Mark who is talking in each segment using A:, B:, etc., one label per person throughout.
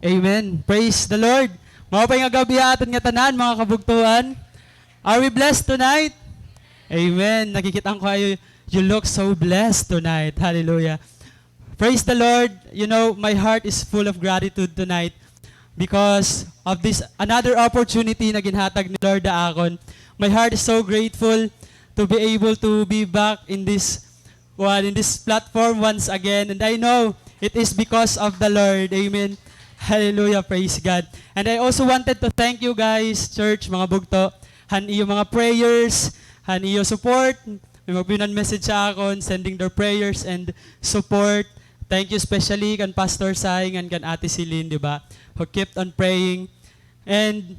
A: Amen. Praise the Lord. Mga pa nga gabi aton nga tanan, mga kabugtuhan. Are we blessed tonight? Amen. Nakikita ko kayo, you look so blessed tonight. Hallelujah. Praise the Lord. You know, my heart is full of gratitude tonight because of this another opportunity na ginhatag ni Lord akon. My heart is so grateful to be able to be back in this platform once again. And I know it is because of the Lord. Amen. Hallelujah. Praise God. And I also wanted to thank you guys, church, mga bugto. Han iyo mga prayers, han iyo support. May magbinan message sa akon, sending their prayers and support. Thank you especially kan Pastor Sai and kan Ate Celine, di ba? Who kept on praying. And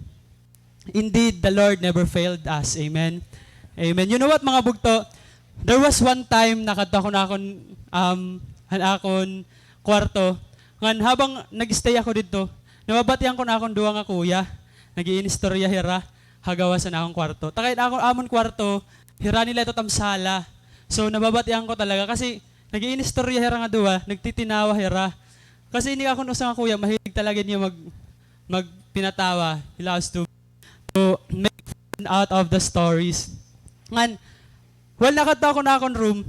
A: indeed, the Lord never failed us. Amen. Amen. You know what, mga bugto? There was one time nakadto ko na akon kwarto. Ngan habang nag-stay ako dito, nababatian ko na akong duwa nga kuya. Nag-iinistorya hira, hagawa sa na akong kwarto. Takay akong amon kwarto, hira nila ito tamsala. So nababatian ko talaga kasi nag-iinistorya hira nga duwa, nagtitinawa hira. Kasi hindi ako nusa nga kuya, mahilig talaga niya magpinatawa. He loves to make fun out of the stories. Ngan, nakadto ko na akong room,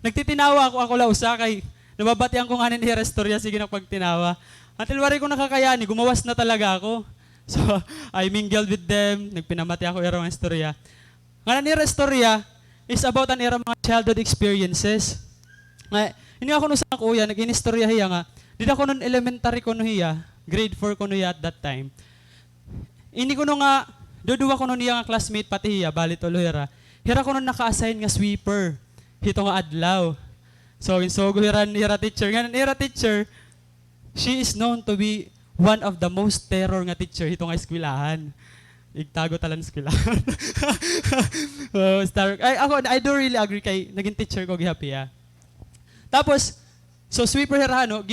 A: nagtitinawa ako la usakay. Nababatian ko nga ni restorya, sige na pagtinawa. Until wari ko nakakayani, gumawas na talaga ako. So, I mingled with them, nagpinamati ako irang istorya. Nga ni restorya is about an era mga childhood experiences. Nga, hindi ako nung sa kuya, nag-inistorya hiya nga. Dito ako nun elementary ko no hiya, grade 4 ko no hiya at that time. Hindi ko nung nga, duduwa ko nun hiya nga classmate pati hiya, balit ulo hira. Hira ko nun naka-assign nga sweeper. Hito nga adlaw. So, hira teacher. Nga, hira teacher, she is known to be one of the most terror nga teacher hito nga eskwelahan. Igtago talan eskwelahan. I do really agree kay naging teacher ko gihapi ah. Tapos, so sweeper hira no,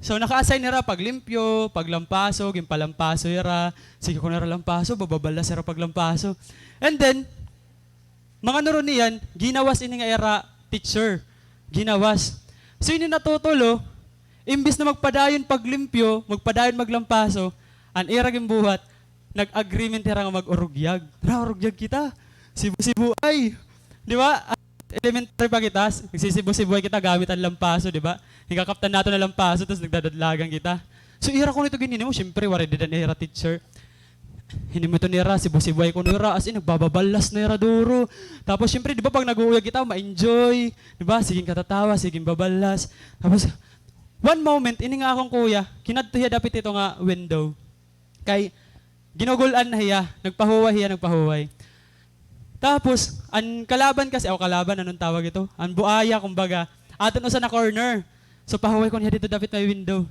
A: so naka-assign nira paglimpyo, paglampaso, ginpalampaso hira. Sige ko nara lampaso, bababalas hira paglampaso. And then, mga naro niyan, ginawas ini nga era teacher. Ginawas. So yun yung natutulo, imbis na magpadayon paglimpyo, magpadayon maglampaso, ang era gimbuhat, nag-agreement hira nga mag-urugyag. Urugyag kita. Sibu-sibu ay. Di ba? Elementary pa kita, nagsisibu-sibu ay kita gamit ang lampaso, di ba? Hingakaptan nato na lampaso, tapos nagdadadlagan kita. So era ko nito ganyan mo, syempre, wari din ang era teacher. Hindi mo ito nira, sibu-sibuay ko nira, as in, nagbababalas nira duro. Tapos, syempre, di ba, pag nag-uuyag kita, ma-enjoy. Di ba, siging katatawa, siging babalas. Tapos, one moment, ini nga akong kuya, kinadto hiya dapit ito nga window. Kay, ginugulan na hiya, nagpahuway. Tapos, ang kalaban kasi, kalaban, anong tawag ito? Ang buaya, kumbaga, aton usa na corner. So, pahuway ko niya dito dapit may window.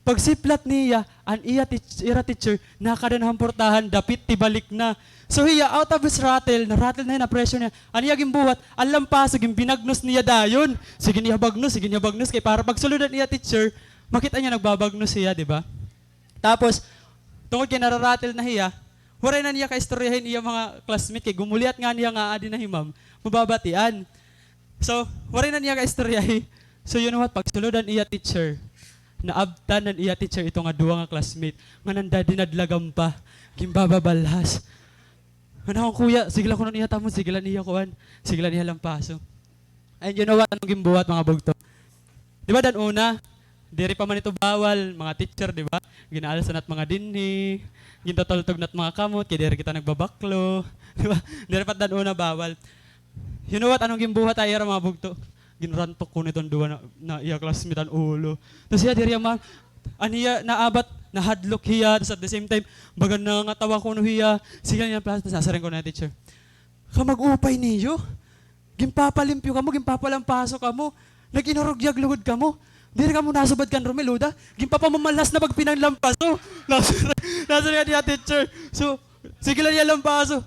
A: Pag siplat niya, ang ira teacher, nakadanahang portahan, dapit tibalik na. So hiya, out of his rattle na pressure niya. Ano niya gimbuhat, ang lampaso, binagnos niya dayon. Sige niya bagnos, kay para pagsuludan niya teacher, makita niya nagbabagnos siya, di ba? Tapos, tungkol kay nararatel na hiya, waray na niya kaistoryahin iya mga classmate, kay gumuliat nga niya nga adi na himam, mababatian. So, waray na niya kaistoryahin. So you know what, pagsuludan iya teacher, naabtanan iya teacher ito nga duwa nga classmate nga nanda dinadlagam pa gimbababalas nga akong kuya sigla ko nun iya tamo sigla niya kuan sigla niya lampaso. And you know what, anong gimbuhat mga bugto, di ba dan una diri pa man ito bawal mga teacher, di ba, ginaalsan at mga dinhi gintatultog nat mga kamot kay diri kita nagbabaklo, di ba, diri pa dan una bawal. You know what, anong gimbuhat ay mga bugto, ginrantok ko nitong duwa na iya classmate ang ulo. Tapos siya diri man, aniya naabat, nahadlok hiya, tapos at the same time, bagan na nga tawa ko no hiya, sige niya plus, nasasarin ko na teacher. Ka mag-upay niyo, gimpapalimpyo ka mo, gimpapalampaso ka mo, nag-inurugyag luhod ka mo, diri ka mo nasubad kan Romeluda, gimpapamamalas na pag pinanglampaso. Nasasarin niya teacher. So, sige lang niya lampaso,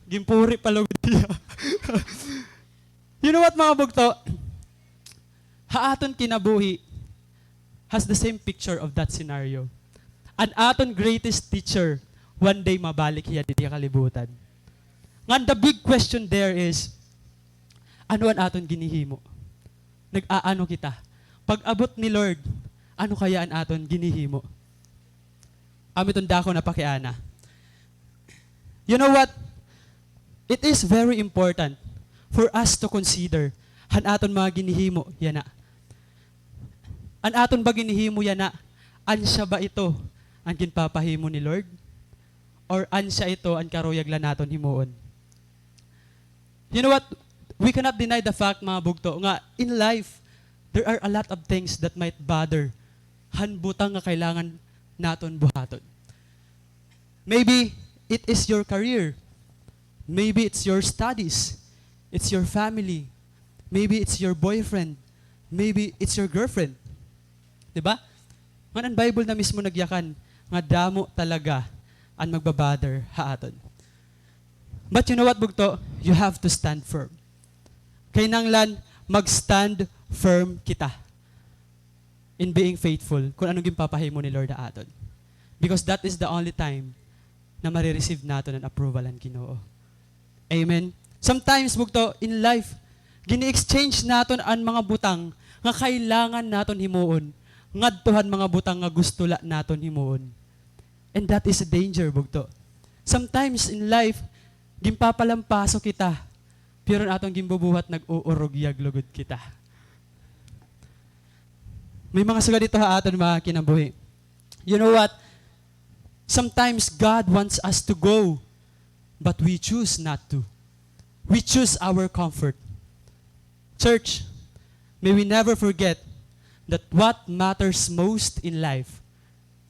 A: gimpuri palugod niya. You know what mga bugto? Haaton kinabuhi has the same picture of that scenario. An aton greatest teacher, one day mabalik hiya dito kalibutan. Ngan the big question there is, ano ang aton ginihimo? Nag-aano kita? Pag abot ni Lord, ano kaya an aton ginihimo? Ami itong dako na pakiana. You know what? It is very important for us to consider han aton mga ginihimo yana. An aton ba ginihimo yana? An siya ba ito ang ginpapahimo ni Lord? Or an siya ito ang karuyaglan naton himuon? You know what? We cannot deny the fact, mga bugto, nga in life, there are a lot of things that might bother han butang nga kailangan naton buhaton. Maybe it is your career. Maybe it's your studies. It's your family. Maybe it's your boyfriend. Maybe it's your girlfriend. Diba? Nga ang Bible na mismo nagyakan, nga damo talaga ang magbabother haaton. But you know what, bugto? You have to stand firm. Kainanglan, mag-stand firm kita in being faithful kung anong ginpapahimo ni Lord haaton. Because that is the only time na marireceive nato ng approval ang Ginoo. Amen? Sometimes, bugto, in life, gini-exchange naton ang mga butang nga kailangan naton himuon, ngadtuhan mga butang nga gusto la naton himuon. And that is a danger, bugto. Sometimes in life, gimpapalampaso kita, pero atong gimbubuhat nag-uurugyag lugod kita. May mga suga dito aton mga kinabuhi. You know what? Sometimes God wants us to go, but we choose not to. We choose our comfort. Church, may we never forget that what matters most in life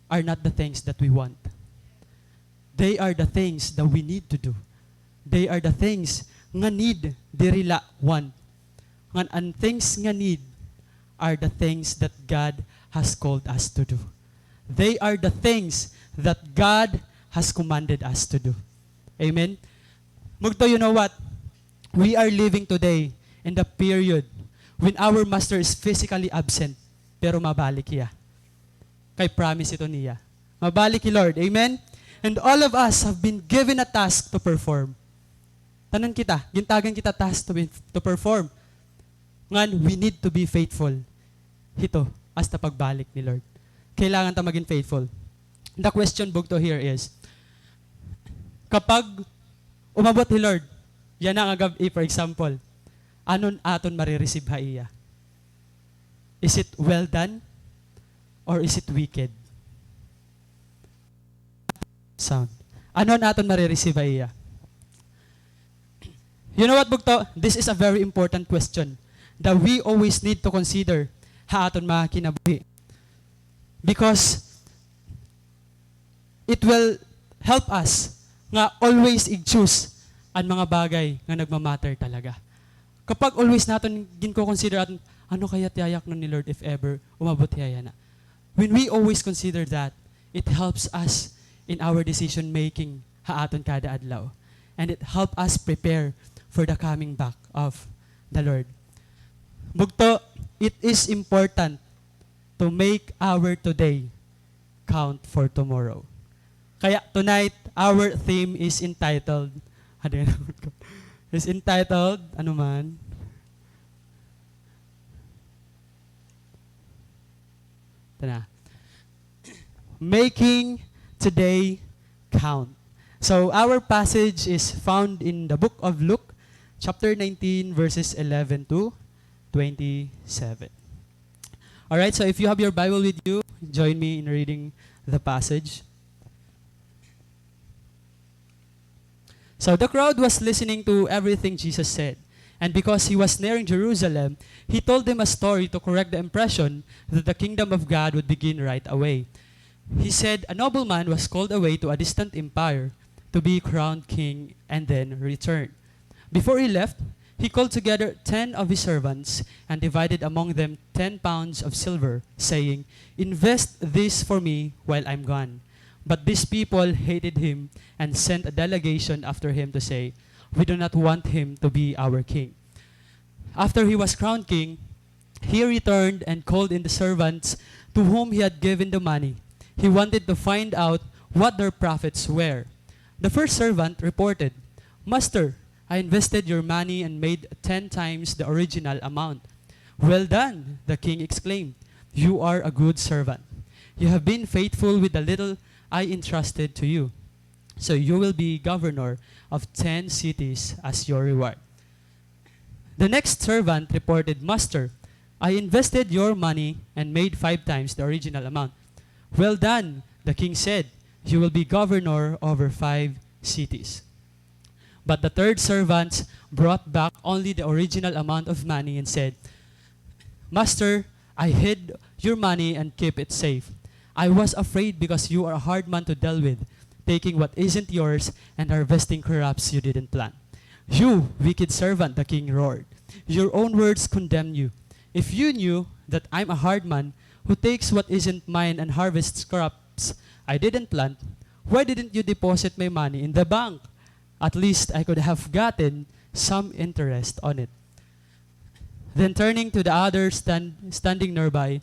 A: are not the things that we want. They are the things that we need to do. They are the things nga need dirila want. Ngan ang things nga need are the things that God has called us to do. They are the things that God has commanded us to do. Amen? Mugto, you know what? We are living today in the period when our master is physically absent, pero mabalik iya. Kay promise ito niya. Mabalik ni Lord. Amen? And all of us have been given a task to perform. Tanan kita, gintagan kita task to perform. Ngan, we need to be faithful. Hito, hasta pagbalik ni Lord. Kailangan ta maging faithful. The question, bugto, here is, kapag umabot ni Lord, yan ang agabi, for example, anon aton marireceive ha iya? Is it well done? Or is it wicked? Sound. Anon aton marireceive ha iya? You know what, bugto? This is a very important question that we always need to consider ha aton mga kinabuhi. Because it will help us nga always i-choose ang mga bagay nga nagmamatter talaga. Kapag always natin ginko-consider atin, ano kaya tiyayak nun ni Lord if ever umabot kaya na. When we always consider that, it helps us in our decision making ha aton kada adlaw. And it help us prepare for the coming back of the Lord. Bugto, it is important to make our today count for tomorrow. Kaya tonight, our theme is entitled, ano man? Ito na. Making today count. So our passage is found in the book of Luke, chapter 19, verses 11 to 27. Alright, so if you have your Bible with you, join me in reading the passage. So the crowd was listening to everything Jesus said. And because he was nearing Jerusalem, he told them a story to correct the impression that the kingdom of God would begin right away. He said a nobleman was called away to a distant empire to be crowned king and then return. Before he left, he called together 10 of his servants and divided among them 10 pounds of silver, saying, "Invest this for me while I'm gone." But these people hated him and sent a delegation after him to say, "We do not want him to be our king." After he was crowned king, he returned and called in the servants to whom he had given the money. He wanted to find out what their profits were. The first servant reported, "Master, I invested your money and made 10 times the original amount." "Well done," the king exclaimed. You are a good servant. You have been faithful with the little I entrusted to you. So you will be governor of 10 cities as your reward." The next servant reported, "Master, I invested your money and made 5 times the original amount." "Well done," the king said. "You will be governor over 5 cities." But the third servant brought back only the original amount of money and said, "Master, I hid your money and keep it safe. I was afraid because you are a hard man to deal with, taking what isn't yours and harvesting crops you didn't plant." "You wicked servant," the king roared. "Your own words condemn you. If you knew that I'm a hard man who takes what isn't mine and harvests crops I didn't plant, why didn't you deposit my money in the bank? At least I could have gotten some interest on it." Then turning to the others standing nearby,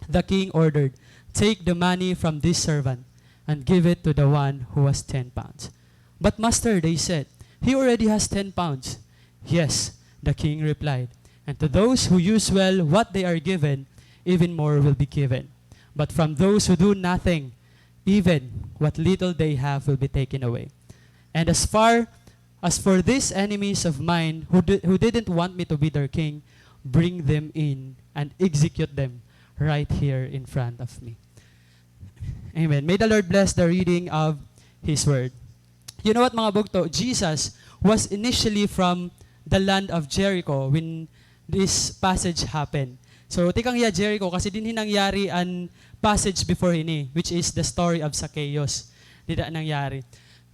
A: the king ordered, "Take the money from this servant and give it to the one who has 10 pounds. "But master," they said, "he already has 10 pounds. "Yes," the king replied, "and to those who use well what they are given, even more will be given. But from those who do nothing, even what little they have will be taken away. And as for these enemies of mine who didn't want me to be their king, bring them in and execute them right here in front of me." Amen. May the Lord bless the reading of His Word. You know what, mga bugto? Jesus was initially from the land of Jericho when this passage happened. So, tikang ya Jericho kasi din hinangyari ang passage before hini, which is the story of Zacchaeus. Dida nangyari.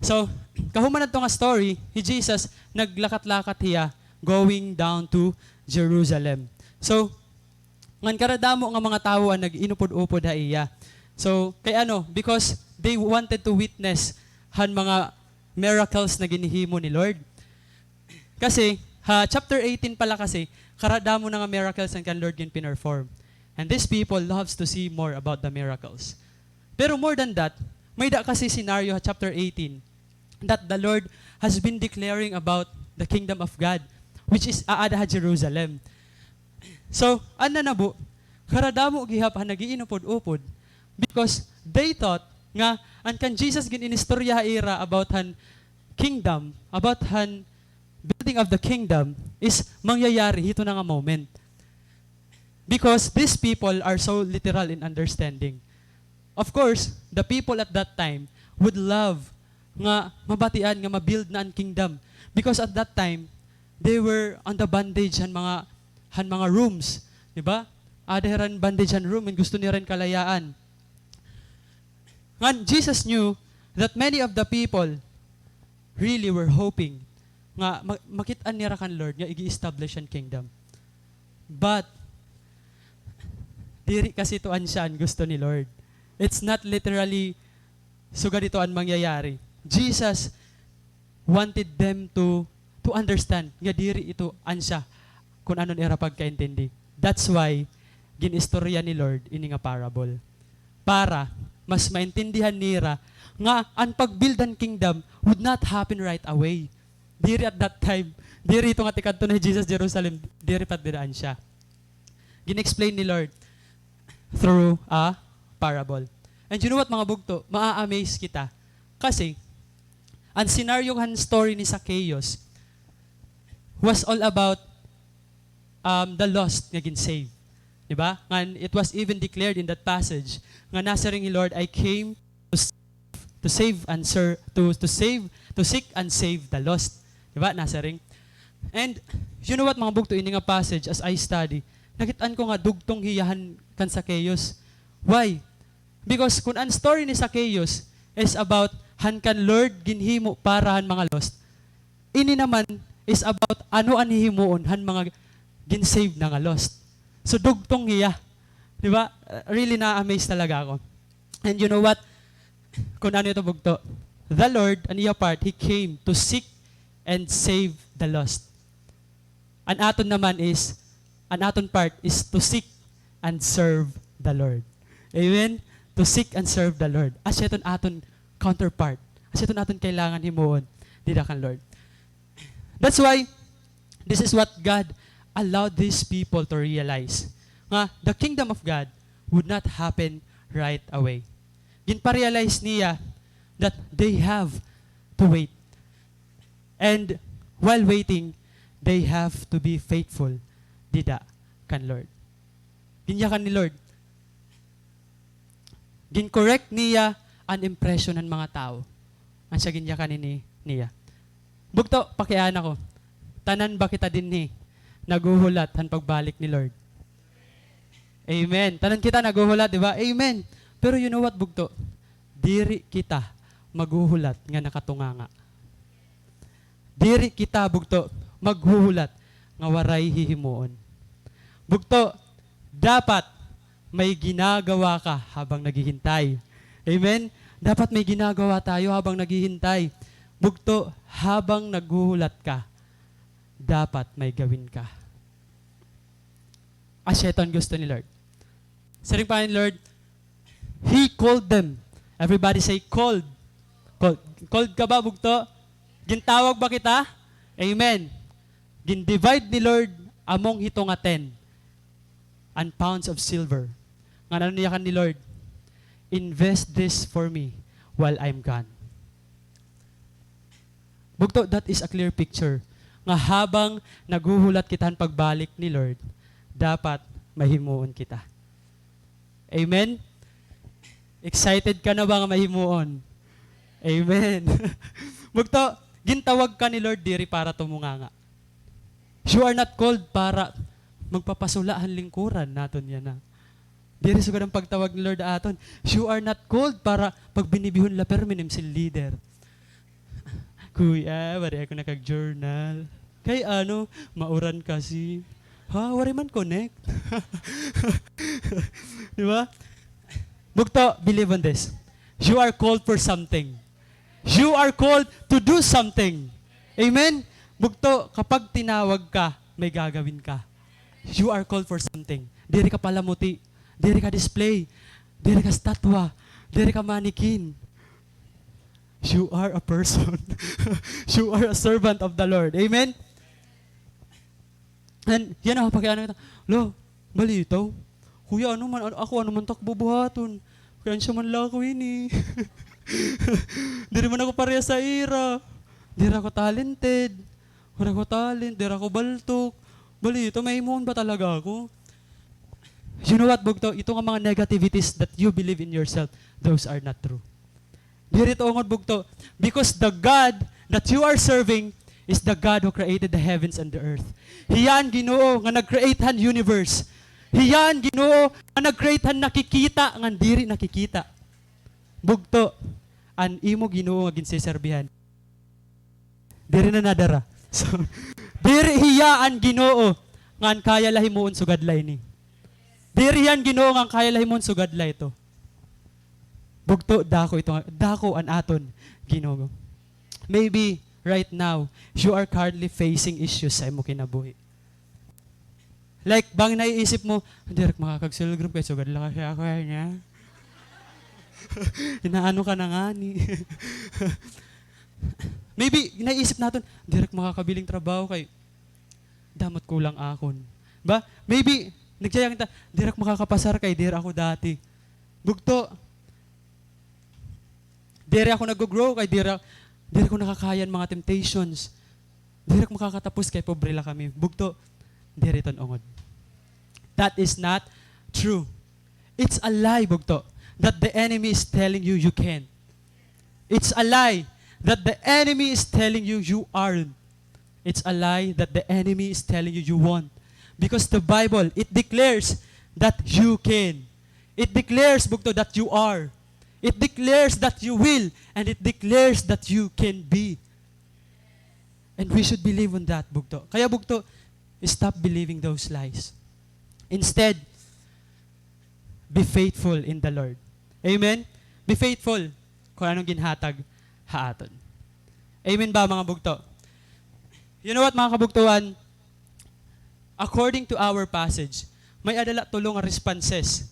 A: So, kahuman na nga story, Jesus naglakat-lakat hiya going down to Jerusalem. So, ngan karadamo nga mga tao ang nag-inupod-upod ha iya. So, kay because they wanted to witness han mga miracles na ginihimo ni Lord. Kasi, chapter 18 pala kasi, karadamo na nga miracles ang kan Lord gin pinerform. And these people loves to see more about the miracles. Pero more than that, may da kasi scenario chapter 18 that the Lord has been declaring about the kingdom of God, which is aada ha Jerusalem. So, na bu, karadamo gihap han nagiinupod-upod because they thought nga an kan Jesus gin inistorya ira about han kingdom, about han building of the kingdom is mangyayari hito na nga moment. Because these people are so literal in understanding. Of course, the people at that time would love nga mabatian nga mabuild na ang kingdom. Because at that time, they were on the bondage han mga rooms, di ba? Adaran bondage han room and gusto niya rin kalayaan. And Jesus knew that many of the people really were hoping nga makitaan nira kan Lord nga igi-establish ang kingdom. But diri kasi tuan siya ang gusto ni Lord. It's not literally suga dito ang mangyayari. Jesus wanted them to understand nga diri ito ansya kung anon era pagkaintindi. That's why ginistorya ni Lord ini nga parable. Para mas maintindihan nira nga ang pagbuildan kingdom would not happen right away. Diri at that time, diri ito nga tikadto ni Jesus Jerusalem, diri pat diraan siya. Gin-explain ni Lord through a parable. And you know what, mga bugto, maa-amaze kita. Kasi, ang scenario kan story ni Zacchaeus was all about the lost nga gin-save. Diba? And it was even declared in that passage nga nasaring ni Lord, I came to save and to seek and save the lost. Diba? Nasaring. And you know what, mga bugto, ini nga passage as I study, nakitaan ko nga dugtong hiyahan kan Zacchaeus. Why? Because kung ang story ni Zacchaeus is about han kan Lord ginhimo para han mga lost, ini naman is about ano ang hihimuon han mga ginsave na nga lost. So dugtong hiya. Di ba? Really na-amaze talaga ako. And you know what? Kung ano ito bugto, the Lord, an iya part, He came to seek and save the lost. An aton naman is, an aton part is to seek and serve the Lord. Amen? To seek and serve the Lord. As ito aton counterpart. As ito aton kailangan himuon. Dida kan Lord. That's why, this is what God allowed these people to realize. Nga, the kingdom of God would not happen right away. Ginpa-realize niya that they have to wait. And while waiting, they have to be faithful dida kan Lord. Ginyakan ni Lord. Gin-correct niya ang impression ng mga tao. Ang siya ginyakan niya. Bugto, pakiana ko. Tanan ba kita din ni naguhulat ang pagbalik ni Lord? Amen. Tanan kita naguhulat, di ba? Amen. Pero you know what, bugto? Diri kita maghuhulat nga nakatunganga. Diri kita, bugto, maghuhulat nga waray hihimuon. Bugto, dapat may ginagawa ka habang naghihintay. Amen? Dapat may ginagawa tayo habang naghihintay. Bugto, habang naghuhulat ka, dapat may gawin ka. As ito ang gusto ni Lord. Saring pa ni Lord, He called them. Everybody say, called. Called. Called ka ba, bugto? Gintawag ba kita? Amen. Gindivide ni Lord among hito nga 10 and pounds of silver. Nga nanuniyakan ni Lord, invest this for me while I'm gone. Bugto, that is a clear picture. Nga habang naghuhulat kita ang pagbalik ni Lord, dapat mahimuon kita. Amen? Excited ka na ba nga mahimuon? Amen. Bugto, gintawag ka ni Lord diri para tumunganga. You are not called para magpapasulahan lingkuran naton yan na. Diri sugad ang pagtawag ni Lord aton. You are not called para pagbinibihon la perminim si leader. Kuya, wari ako nakag-journal. Kay ano, mauran kasi. Ha, wari man connect. Di ba? Bugto, believe on this. You are called for something. You are called to do something. Amen? Bugto, kapag tinawag ka, may gagawin ka. You are called for something. Diri ka palamuti. Diri ka display. Diri ka statwa. Diri ka manikin. You are a person. You are a servant of the Lord. Amen? And yan ako, pakiano kita. Lo, balito. Kuya, ano man, ako ano man takbo buhaton. Kaya siya man lako ini. Diri man ako pareha sa ira. Diri ako talented. Wala ko talent. Diri ako baltok. Balito, may imun ba talaga ako? You know what, bugto? Ito nga mga negativities that you believe in yourself, those are not true. Diri to ngod bugto. Because the God that you are serving is the God who created the heavens and the earth. Hiyan Ginoo nga nag-create han universe. Hiyan Ginoo nga nag-create han nakikita nga diri nakikita. Bugto, an imo Ginoo nga ginseserbihan. Diri na nadara. So, diri hiyaan Ginoo nga kaya lahimuon sugadlay ni. Diri yan Ginoo nga kaya lahimuon sugadlay ito. Bugto, dako an aton Ginoo. Maybe right now, you are currently facing issues sa imo kinabuhi. Like, bang naiisip mo, direk makakag-cell group kaya sugad lang kasi ako niya. Inaano ka na nga ni. Maybe, naiisip natin, direk makakabiling trabaho kay damot kulang akon. Ba? Maybe, nagsayang kita, direk makakapasar kay dir ako dati. Bugto, dire ako nag-grow kay dire ko nakakayan mga temptations. Dire ko makakatapos kay pobre la kami. Bugto, dire ton ongod. That is not true. It's a lie, bugto, that the enemy is telling you you can. It's a lie that the enemy is telling you you aren't. It's a lie that the enemy is telling you you won't. Because the Bible, it declares that you can. It declares, bugto, that you are. It declares that you will, and it declares that you can be. And we should believe on that, bugto. Kaya bugto, stop believing those lies. Instead, be faithful in the Lord. Amen? Be faithful kung anong ginhatag haaton. Amen ba mga bugto? You know what mga kabugtuan? According to our passage, may adala tulong nga responses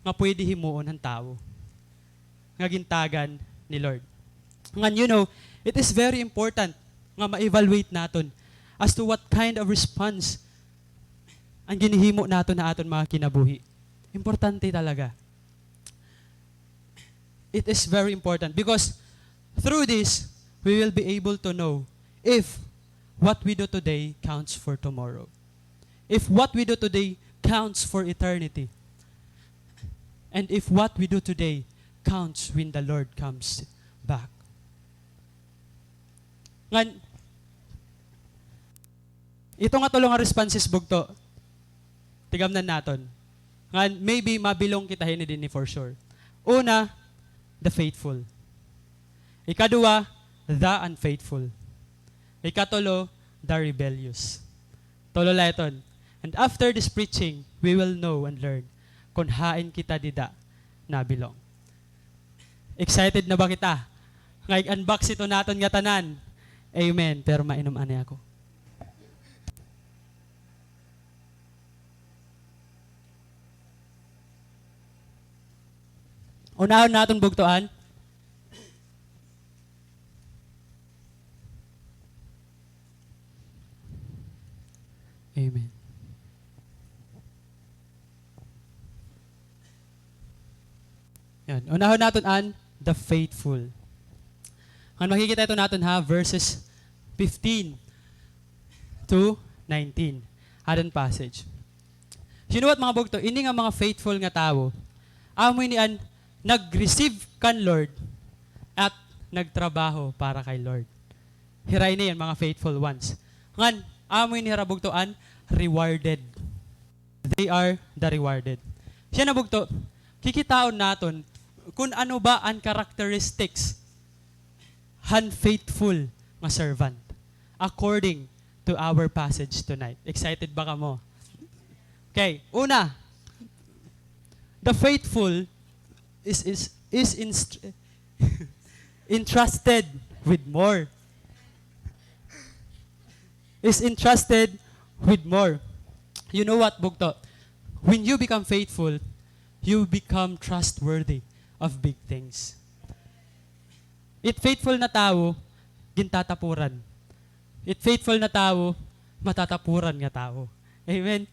A: nga pwede himuon ng tao nga gintagan ni Lord. Ngan, you know, it is very important nga ma-evaluate naton as to what kind of response ang ginihimo naton na aton mga kinabuhi. Importante talaga. It is very important because through this, we will be able to know if what we do today counts for tomorrow. If what we do today counts for eternity. And if what we do today counts when the Lord comes back. Ngan, ito nga tulong nga responses bugto. Tigamnan naton. Ngan, maybe mabilong kita hini din ni for sure. Una, the faithful. Ikadua, the unfaithful. Ikatulo, the rebellious. Tulo layton. And after this preaching, we will know and learn kung hain kita dida nabilong. Excited na ba kita? Ngay unbox ito naton nga tanan. Amen. Pero mainom ani ako. Unahon naton bugtuan. Amen. Yan. Unahon naton an the faithful. Ang makikita ito natin ha, verses 15 to 19. Adan passage. You know what mga bugto? Ini nga mga faithful nga tao, amoy ni an nag-receive kan Lord at nagtrabaho para kay Lord. Hiray na yan, mga faithful ones. Ngan, amoy ni harabugto an rewarded. They are the rewarded. Siya na bugto, kikitaon naton kung ano ba ang characteristics unfaithful nga servant according to our passage tonight. Excited ba ka mo? Okay, una, the faithful is entrusted with more. Is entrusted with more. You know what, bugto? When you become faithful, you become trustworthy of big things. It faithful na tao, gintatapuran. It faithful na tao, matatapuran nga tao. Amen.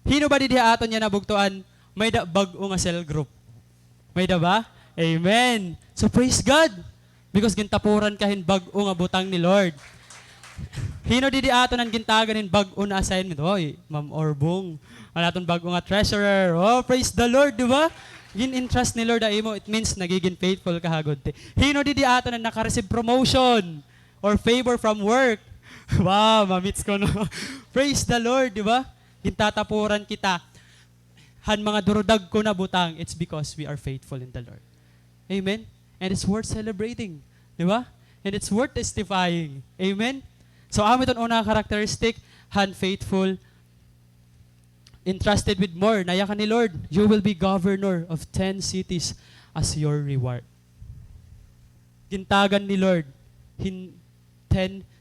A: Hino ba di aton niya nabugtuan, may da bag-o nga cell group. May da ba? Amen. So praise God. Because gintapuran kahin bag-o nga butang ni Lord. Hino di aton ang gintaganin bag-o na assignment. Oy, Ma'am Orbong. Ano aton bag-o nga treasurer. Oh, praise the Lord, di ba? Gin-entrust ni Lord ay mo, it means nagiging faithful ka hagod. Hino di aton ang naka-receive promotion or favor from work. Wow, mamits ko no. Praise the Lord, di ba? Gintatapuran kita. Han mga durudag ko na butang, it's because we are faithful in the Lord. Amen? And it's worth celebrating. Di ba? And it's worth testifying. Amen? So, amin itong unang characteristic, han faithful, entrusted with more. Naya ka ni Lord, you will be governor of 10 cities as your reward. Gintagan ni Lord, 10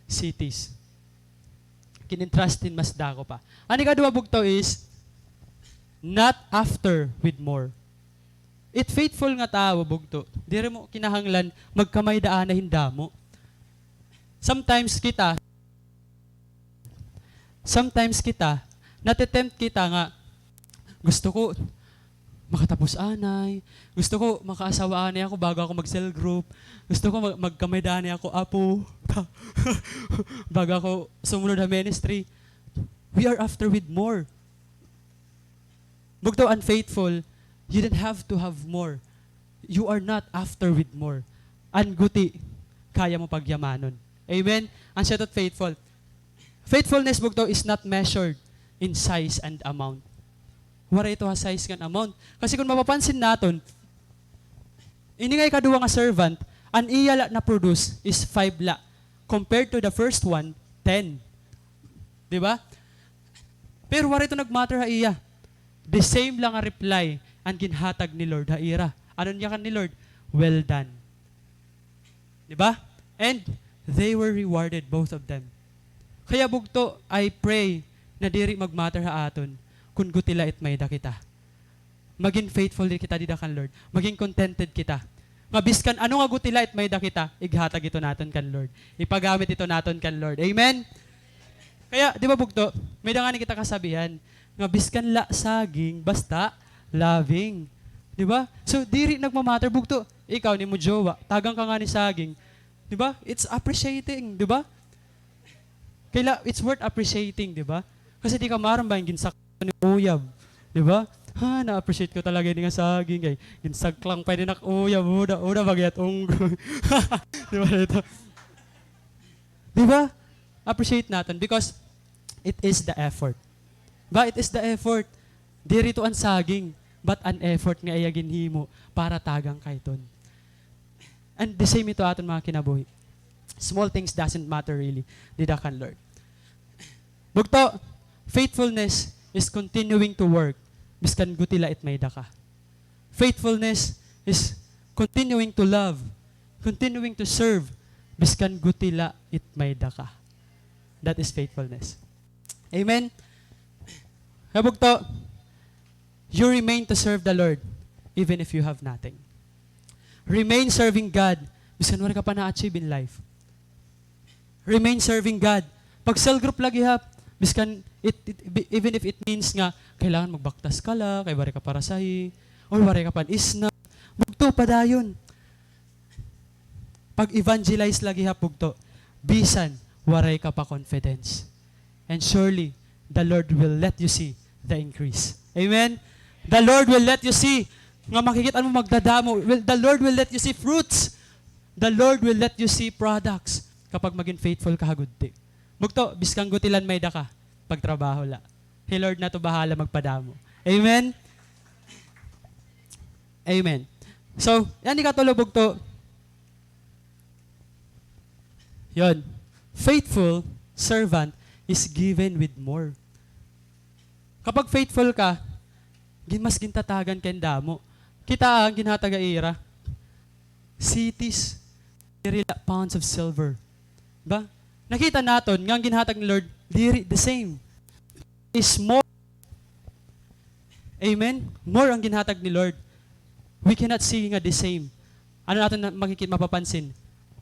A: cities. Kinintrustin mas dako pa. Ani kadua bugto is, not after with more. It faithful nga tao, bugto. Dire mo kinahanglan, magkamay daan na hindamo. Sometimes kita, natitempt kita nga, gusto ko makatapos anay, gusto ko makaasawa anay ako bago ako mag-cell group, gusto ko magkamay daan ako apo, bago ako sumunod na ministry. We are after with more. Bugto unfaithful, you don't have to have more. You are not after with more. Anguti, kaya mo pagyamanon. Amen? Ang siya faithful. Faithfulness, bugto, is not measured in size and amount. Wala ito ha size and amount. Kasi kung mapapansin natin, ini nga ikaduwa nga servant, ang iya na produce is 5 la. Compared to the first one, 10. Diba? Pero wala ito nagmatter ha iya. The same lang ang reply ang ginhatag ni Lord haira. Ano niya kan ni Lord? Well done. Diba? And they were rewarded, both of them. Kaya bugto, I pray na diri magmatter ha aton kung gutila it may da kita. Maging faithful din kita dida kan Lord. Maging contented kita. Mabiskan ano nga gutila it may da kita, ighatag ito naton kan Lord. Ipagamit ito naton kan Lord. Amen? Kaya, di ba bugto, may dangani kita kasabihan, nga biskan la saging basta loving. Di ba? So diri nagmamatter bugto. Ikaw ni mo jowa, tagang ka nga ni saging. Di ba? It's appreciating, di ba? It's worth appreciating, di ba? Kasi di ka marambay ginsak ni uyab, di ba? Ha, na-appreciate ko talaga yung saging kay ginsak lang pwede nak uyab, uda bagyat unggoy. Di ba ito? Di ba? Appreciate natin because it is the effort. Ba, it is the effort. Diri to ang saging, but an effort nga iyagin himo para tagang kayton. And the same ito aton mga kinabuhi. Small things doesn't matter really. Dida kan Lord. Bugto, faithfulness is continuing to work. Biskan gutila it may daka. Faithfulness is continuing to love. Continuing to serve. Biskan gutila it may daka. That is faithfulness. Amen? Bugto, you remain to serve the Lord even if you have nothing. Remain serving God. Biskan wala ka pa na-achieve in life. Remain serving God. Pag cell group lagi hap, biskan even if it means nga kailangan magbaktas ka la, kay bari ka para sahi, or bari ka pan isna, bugto padayon. Pag evangelize lagi hap bugto, bisan waray ka pa confidence. And surely the Lord will let you see the increase. Amen. The Lord will let you see nga makikita mo magdadamo. The Lord will let you see fruits. The Lord will let you see products kapag maging faithful ka hagudti. Bugto, biskang gutilan may daka, pagtrabaho la. Hey Lord na to bahala magpadamo. Amen? Amen. So, yan ni katulo bugto. Yon. Faithful servant is given with more. Kapag faithful ka, mas gintatagan ken damo. Kita ang ginhataga-ira. Cities, pounds of silver. Ba? Nakita naton, nga ang ginhatag ni Lord, the same. Is more. Amen? More ang ginhatag ni Lord. We cannot see nga the same. Ano natin mapapansin?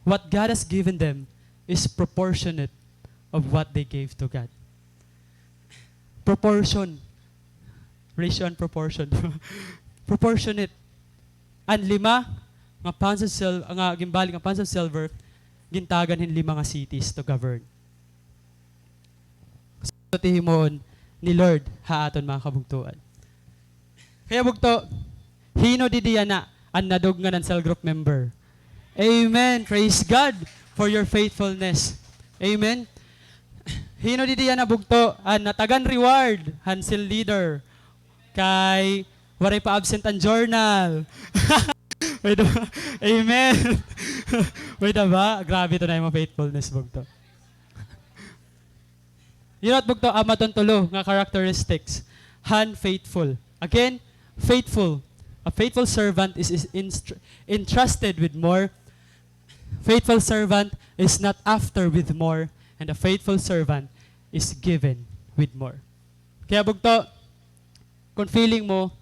A: What God has given them is proportionate of what they gave to God. Proportion. Ratio and proportion. Proportionate. Ang 5 nga pounds of silver, nga gimbali nga pounds of silver, gintagan hin 5 nga cities to govern. So tihimon ni Lord haaton mga kabugtuan. Kaya bugto, hino di diya na ang nadog nga ng cell group member. Amen. Praise God for your faithfulness. Amen. Hino di diya na bugto ang natagan reward Hansel leader kay waray pa absent ang journal. Wait ba? Amen. Wait ba? Grabe to na yung faithfulness bugto. You know what bugto? Amaton tulo nga characteristics. Faithful. Again, faithful. A faithful servant is entrusted with more. Faithful servant is not after with more. And a faithful servant is given with more. Kaya bugto, kung feeling mo,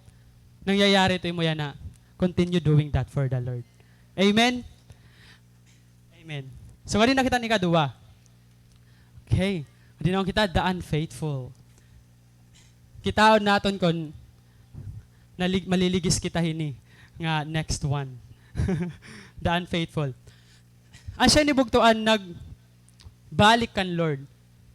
A: nangyayari ito mo yan na, continue doing that for the Lord. Amen? Amen. So, kanina kita ni kadua. Okay. Kanina kita, the unfaithful. Kitaon naton kon maliligis kita hini nga next one. The unfaithful. Ang siya ni bugtuan nagbalik kan Lord.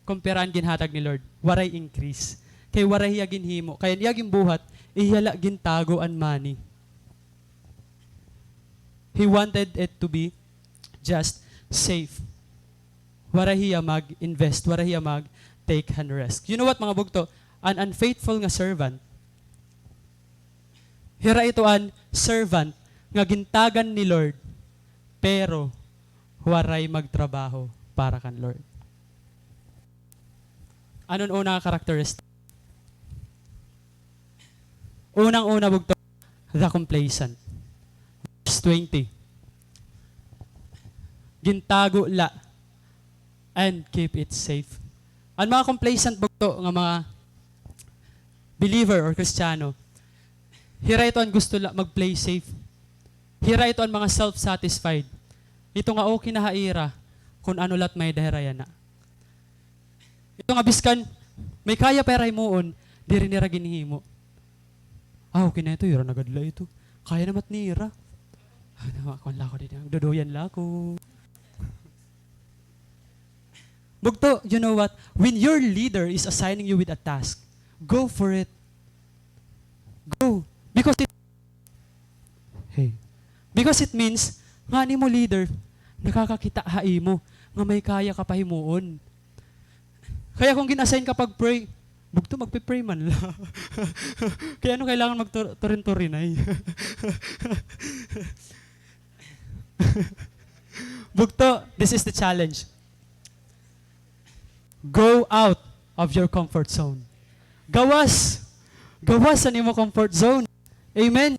A: Kumperaan ginhatag ni Lord. Waray increase. Kay waray yagin himo. Kaya niyagin buhat, ihiyala gintago an money. He wanted it to be just safe. Waray hiya mag-invest. Waray hiya mag-take hand risk. You know what mga bugto? An unfaithful nga servant. Hira ito an servant nga gintagan ni Lord pero waray magtrabaho para kan Lord. Anon una nga characteristic? Unang-una bugto, the complacent. Verse 20. Gintago la and keep it safe. Ang mga complacent bugto nga mga believer or Kristiyano, hira ito ang gusto mag-play safe. Hira ito ang mga self-satisfied. Ito nga okay na haira kung ano lat may dahirayan na. Ito nga biskan, may kaya pera himuon, di rin nira ginhimo. Okay na ito, yara nagadla ito. Kaya namat nira. Kung lako din, dodoyan lako. Bugto, you know what? When your leader is assigning you with a task, go for it. Go. Because it means, nga ni mo leader, nakakakita hai mo, nga may kaya ka pahimuon. Kaya kung ginassign ka pag-pray, bugto magpe-pray man la. Kaya ano kailangan magturin-turinay? Bugto, this is the challenge. Go out of your comfort zone. Gawas. Gawas sa nimo comfort zone. Amen.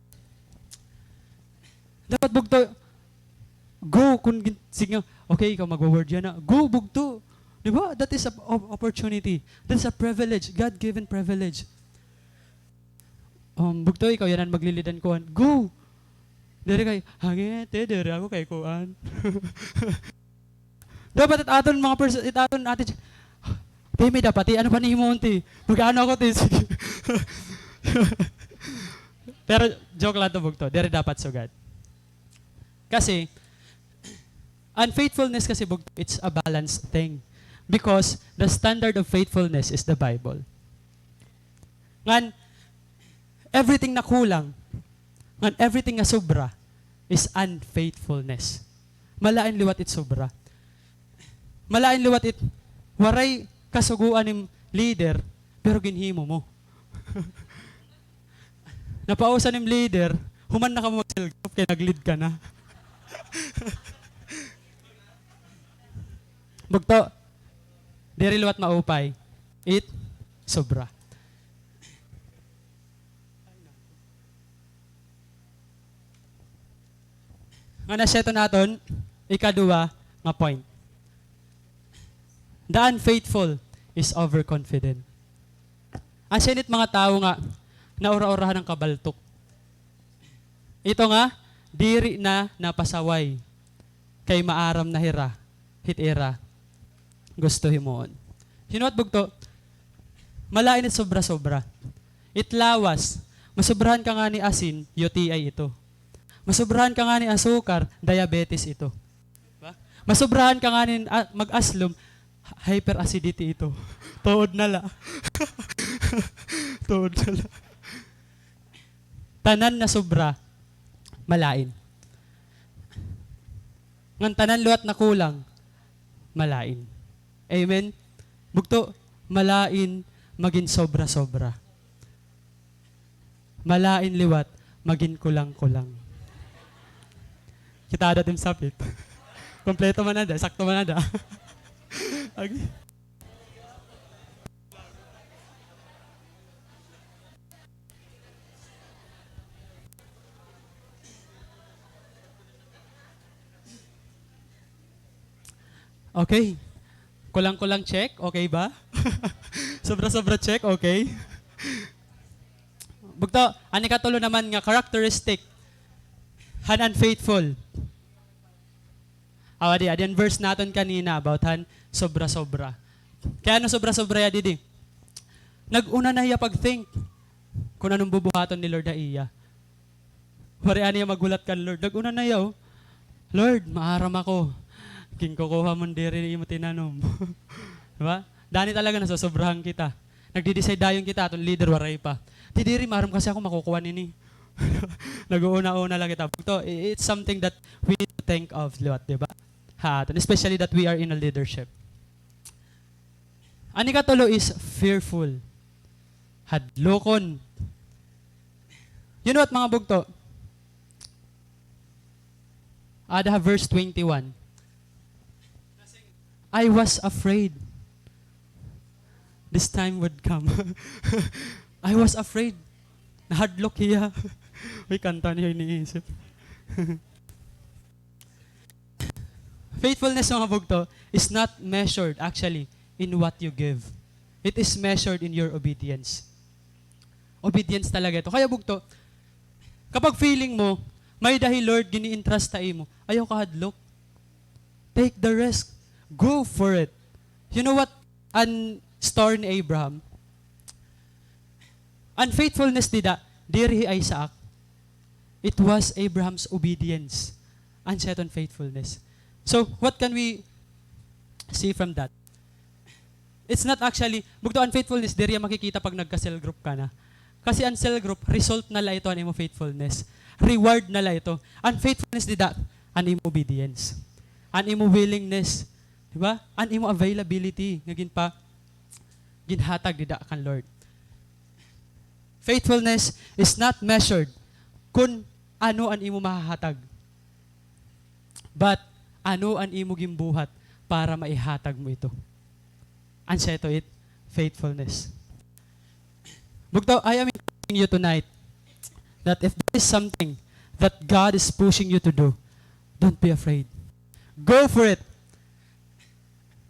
A: Dapat bugto, go kung sige, okay, ikaw magwa-word yan na. Go, bugto. Di ba? That is an opportunity. That is a privilege. God-given privilege. Bugto, ikaw yan ang maglilidan kuan. Go! Dari kay, hangete, dari ako kay kuan. Dapat aton mga person, aton natin, may dapat, ano pa ni mo unti? Magkano ako, ti? Pero, joke lang to bugto. Dari dapat sugad. Kasi, unfaithfulness kasi bugto, it's a balanced thing. Because the standard of faithfulness is the Bible. Ngan, everything na kulang, ngan everything na sobra, is unfaithfulness. Malain liwat it sobra. Malain liwat it, waray kasuguan ng leader, pero ginhimo mo. Napausan ng leader, human na ka mo mag-self, kaya nag-lead ka na. Bugto, diri liwat maupay, it sobra. Nga nasyeto naton, ikaduwa nga point. The unfaithful is overconfident. Ang sinit mga tao nga, naura-urahan ng kabaltok. Ito nga, diri na napasaway, kay maaram na hira, hitira, gusto himoon. You know what, bugto? Malain at sobra-sobra. Itlawas, masobrahan ka nga ni asin, UTI ito. Masobrahan ka nga ni asukar, diabetes ito. Diba? Masobrahan ka nga ni mag-aslom, hyperacidity ito. Tuod na la. Tuod na la. Tanan na sobra, malain. Ngan tanan luwat na kulang, malain. Amen? Bugto, malain, maging sobra-sobra. Malain liwat, maging kulang-kulang. Kita ada tim sapit. Kompleto man ada, sakto man ada. Okay. Okay. Kulang-kulang check, okay ba? Sobra-sobra check, okay? Bugto, ani katulo naman nga characteristic han unfaithful. Adi verse naton kanina about han sobra-sobra. Kaya ano sobra-sobra ya didi? Nag-una na iya pag-think kung anong bubuhaton ni Lord na iya. Wari niya magulat kan Lord. Nag-una na iya, oh. Lord, maaram ako. King kukuha mo diri imo tinanom. Diba? Dani talaga nasosobrahan kita. Nagdi-decide dayon kita atong leader waray pa. Ti diri maaram kasi ako makukuha nini. Nag-uuna-una lang kita. It's something that we need to think of, diba? Especially that we are in a leadership. Ani katulo is fearful. Hadlokon. You know what, mga bugto? Ada verse 21. I was afraid this time would come. I was afraid. Nahadlok hiya. May kanta niya iniisip. Faithfulness, mga bugto, is not measured actually in what you give. It is measured in your obedience. Obedience talaga ito. Kaya bugto, kapag feeling mo, may dahil Lord, gini-entrust tayo mo, ayaw ka hadlok. Take the risk. Go for it. You know what? An story ni Abraham, Unfaithfulness dida, diri Isaac. It was Abraham's obedience. And set on faithfulness. So, what can we see from that? It's not actually, bugto unfaithfulness, diri makikita pag nagka-cell group ka na. Kasi ang cell group, result na la ito ang imo faithfulness. Reward na la ito. Unfaithfulness dida, ang imo obedience. Ang imo willingness. Diba? Ang imo availability. Ngagin pa, ginhatag dida kan Lord. Faithfulness is not measured kung ano ang imo mahahatag. But, ano ang imo gimbuhat para maihatag mo ito? Anseto it, faithfulness. Bugto, I am encouraging you tonight that if there is something that God is pushing you to do, don't be afraid. Go for it.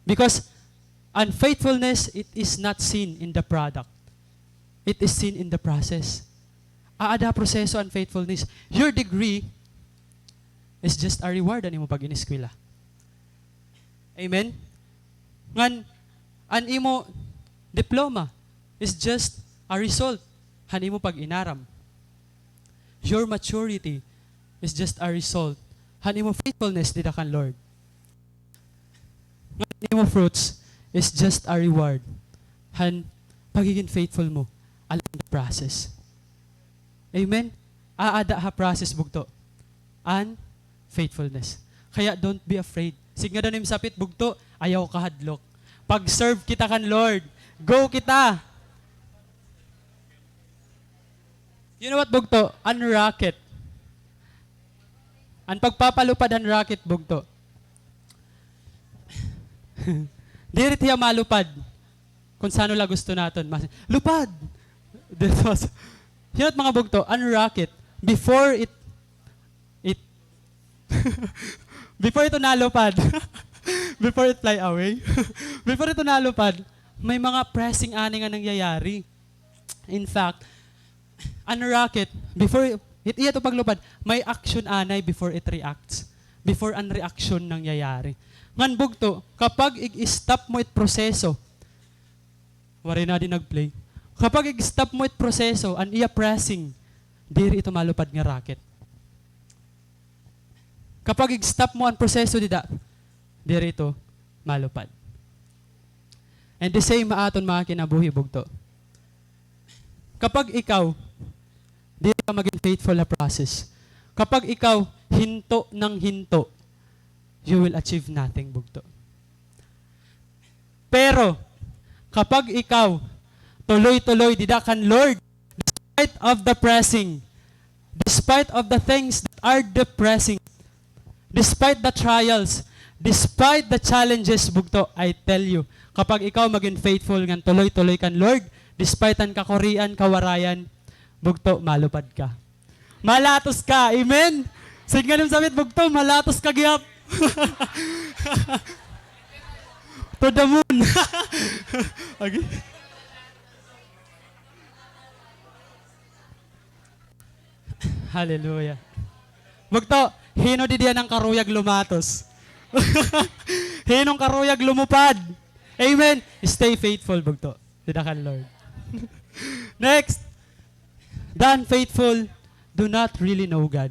A: Because unfaithfulness, it is not seen in the product. It is seen in the process. Aada proseso unfaithfulness. Your degree is just a reward ani mo pag iniskwela. Amen? Ngan, an imo diploma is just a result hani mo pag inaram. Your maturity is just a result hani mo faithfulness dida kan Lord. Ngan imo fruits is just a reward han pagiging faithful mo along the process. Amen? Aada ha process bugto. And faithfulness. Kaya don't be afraid. Sige nga daw sapit bugto, ayaw kahadlok. Pag-serve kita kan Lord, go kita. You know what bugto? Unrocket. Ang pagpapalupad ang rocket bugto. Diri tiya malupad. Kung saan la gusto naton. Lupad! You know what mga bugto? Unrocket. Before before ito nalupad, before it fly away, before ito nalupad, may mga pressing ani nga nangyayari. In fact, unrocket, before it iya to paglupad, may action anay before it reacts. Before ang reaction nangyayari. Ngan bugto, kapag i-stop mo it proseso, wari na din nag-play. Kapag i-stop mo it proseso, ang iya pressing, diri ito malupad nga rocket. Kapag i-stop mo ang proseso dida, diri ito malupad. And the same maaton mga kinabuhi bugto. Kapag ikaw, di ka maging faithful na process. Kapag ikaw, hinto ng hinto, you will achieve nothing bugto. Pero, kapag ikaw, tuloy-tuloy didakan Lord, despite of the pressing, despite of the things that are depressing, despite the trials, despite the challenges, bugto, I tell you, kapag ikaw maging faithful ngan tuloy-tuloy kan Lord, despite ang kakorian, kawarayan, bugto, malupad ka. Malatos ka. Amen? Sige nga sabit, bugto, malatos ka giyap. To the moon. Okay. Hallelujah. Bugto, hino di diyan ang karuyag lumatos. Hinong karuyag lumupad. Amen. Stay faithful, bugto. Didakan Lord. Next. The unfaithful do not really know God.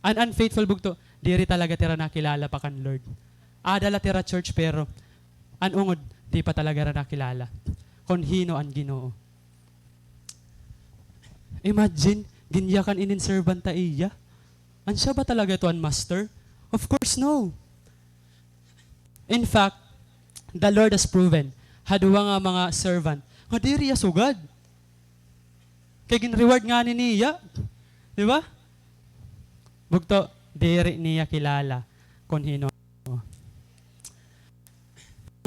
A: An unfaithful bugto, diri talaga tira nakilala pa kan Lord. Adala tira church pero an ungod, di pa talaga ra nakilala. Kon hino ang Ginoo. Imagine, ginyakan inin servant ta iya. Ansya ba talaga ito ang master? Of course, no. In fact, the Lord has proven, haduwa nga mga servant, nga diri ya sugad. Kaya gin-reward nga ni niya. Di ba? Bugto, diri niya kilala kung hino.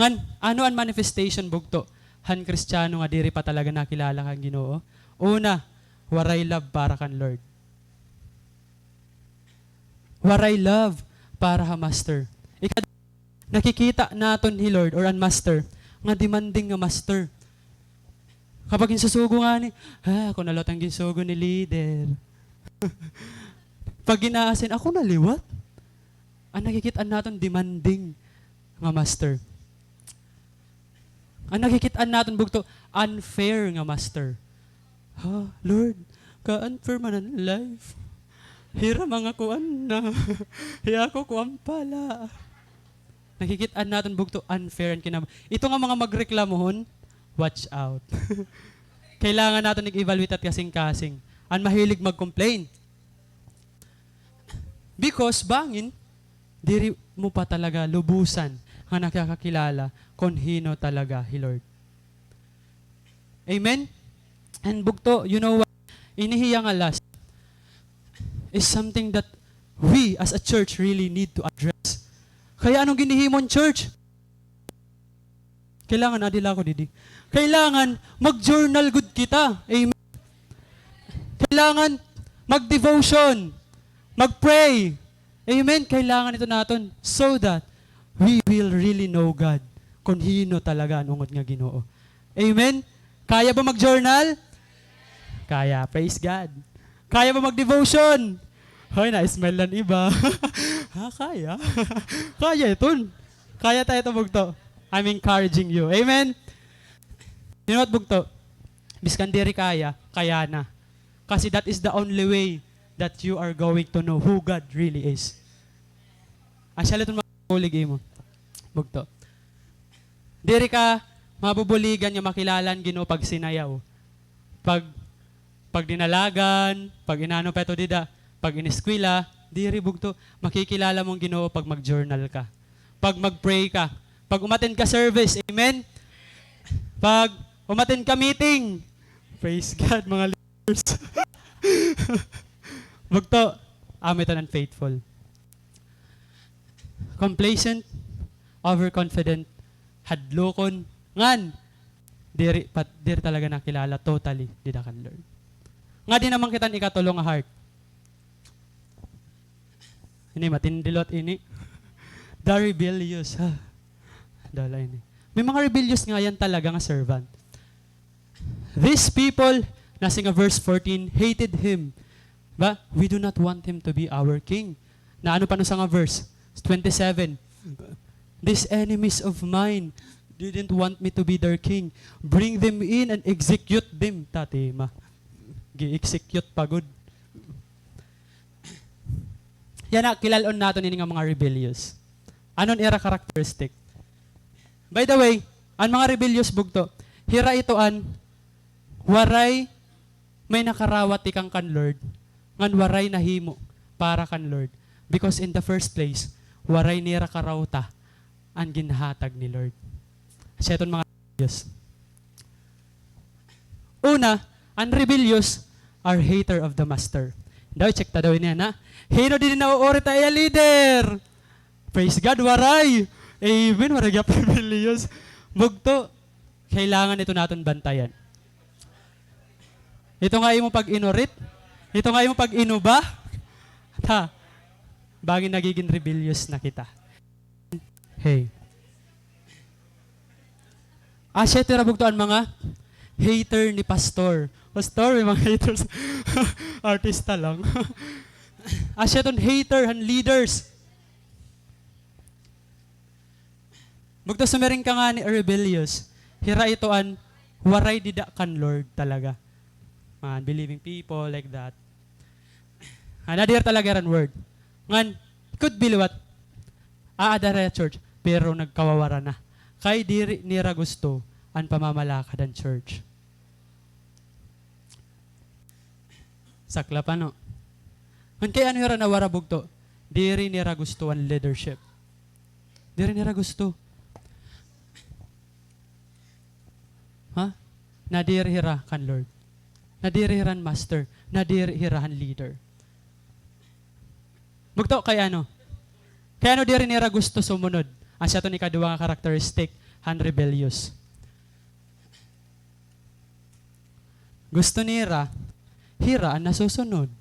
A: Ngan, ano ang manifestation bugto? Han Kristiyano nga diri pa talaga nakilala kang Ginoo. Una, waray love para kan Lord. Waray love para ha master. Nakikita naton ni Lord or an master nga demanding nga master. Kapag insusugo nga ni, ako nalot ang ginsugo ni leader. Pag ginaasin, ako naliwat. Ang nakikitaan natin demanding nga master. Ang nakikitaan natin bugto, unfair nga master. Ha, Lord, ka-unfair man ang life. Hira mga kuan na. Hiya ko kuan pala. Nakikitaan natin bugto, unfair ang kinam. Ito nga mga magreklamohon, watch out. Kailangan natin nag-evaluate at kasing-kasing. Ang mahilig mag-complain. Because bangin, diri mo pa talaga lubusan nga nakakakilala kung hino talaga hi Lord. Amen? And bugto, you know what? Inihiya nga last is something that we as a church really need to address. Kaya anong ginihimon church? Kailangan, adila ko didi. Kailangan mag-journal good kita. Amen? Kailangan mag-devotion. Mag-pray. Amen? Kailangan ito natin so that we will really know God kung hino talaga ang ungod nga Ginoo. Amen? Kaya ba mag-journal? Kaya. Praise God. Kaya ba mag-devotion? Hoy, na-smile lang iba. Ha, kaya? Kaya ito. Kaya tayo ito, bugto. I'm encouraging you. Amen? You know what, bugto? Biskan diri kaya, kaya na. Kasi that is the only way that you are going to know who God really is. Asya ito mabubulig mo. Bugto. Diri ka, mabubuligan niya makilalan Ginoo pag sinayaw. Pag dinalagan, pag inano pa ito dida, pag iniskwila, diri bugto, makikilala mong Ginoo pag mag-journal ka. Pag mag-pray ka. Pag umattend ka service, amen? Pag umattend ka meeting, praise God, mga leaders. Bugto, amit and faithful. Complacent, overconfident, hadlokon, ngan, diri talaga nakilala totally, di na kan Lord. Nga di naman kitan ikatulong nga heart. Ini matindilot ini. The rebellious. Ha? Dala ini. May mga rebellious nga yan talaga nga servant. These people, nasa nga verse 14, hated him. Ba? We do not want him to be our king. Na ano pa no sa nga verse? 27. These enemies of mine didn't want me to be their king. Bring them in and execute them. Tatima. Gi-execute pagod. Yan na, kilalon natin ini nga mga rebellious. Anon era characteristic? By the way, ang mga rebellious bugto, hira itoan, waray may nakarawat ikang kan Lord, ngan waray nahimo para kan Lord. Because in the first place, waray nira karawta ang ginhatag ni Lord. Siya itong mga rebellious. Una, ang rebellious are hater of the master. Daw, check ta daw niya na. Hino din na uori tayo leader. Praise God, waray. Amen, waray ka rebellious. Bugto, kailangan ito natin bantayan. Ito nga imo pag inorit. Ito nga imo pag inuba. Ha, bagay nagiging rebellious na kita. Hey. Asya tira bugtoan mga hater ni pastor. Pastor, may mga haters. Artista lang. Asya ton hater han leaders. Bugto sumiring ka nga ni rebellious. Hira itoan, waray dida kan Lord talaga. Unbelieving people like that. Nadir talaga ran word. Ngan, could be what? Aadara church, pero nagkawawara na. Kay diri nira gusto ang pamamalakad ang church. Sakla pa no. Ngan kay ano hira na wara bugto? Diri nira gusto ang leadership. Diri nira gusto. Ha? Nadirihira kan Lord. Nadirihiran master. Nadirihirahan leader. Bugto kay ano? Kaya ano diri nira gusto sumunod? Ang siya ito ni kaduwa nga characteristic, han rebellious. Gusto nira, hira ang nasusunod.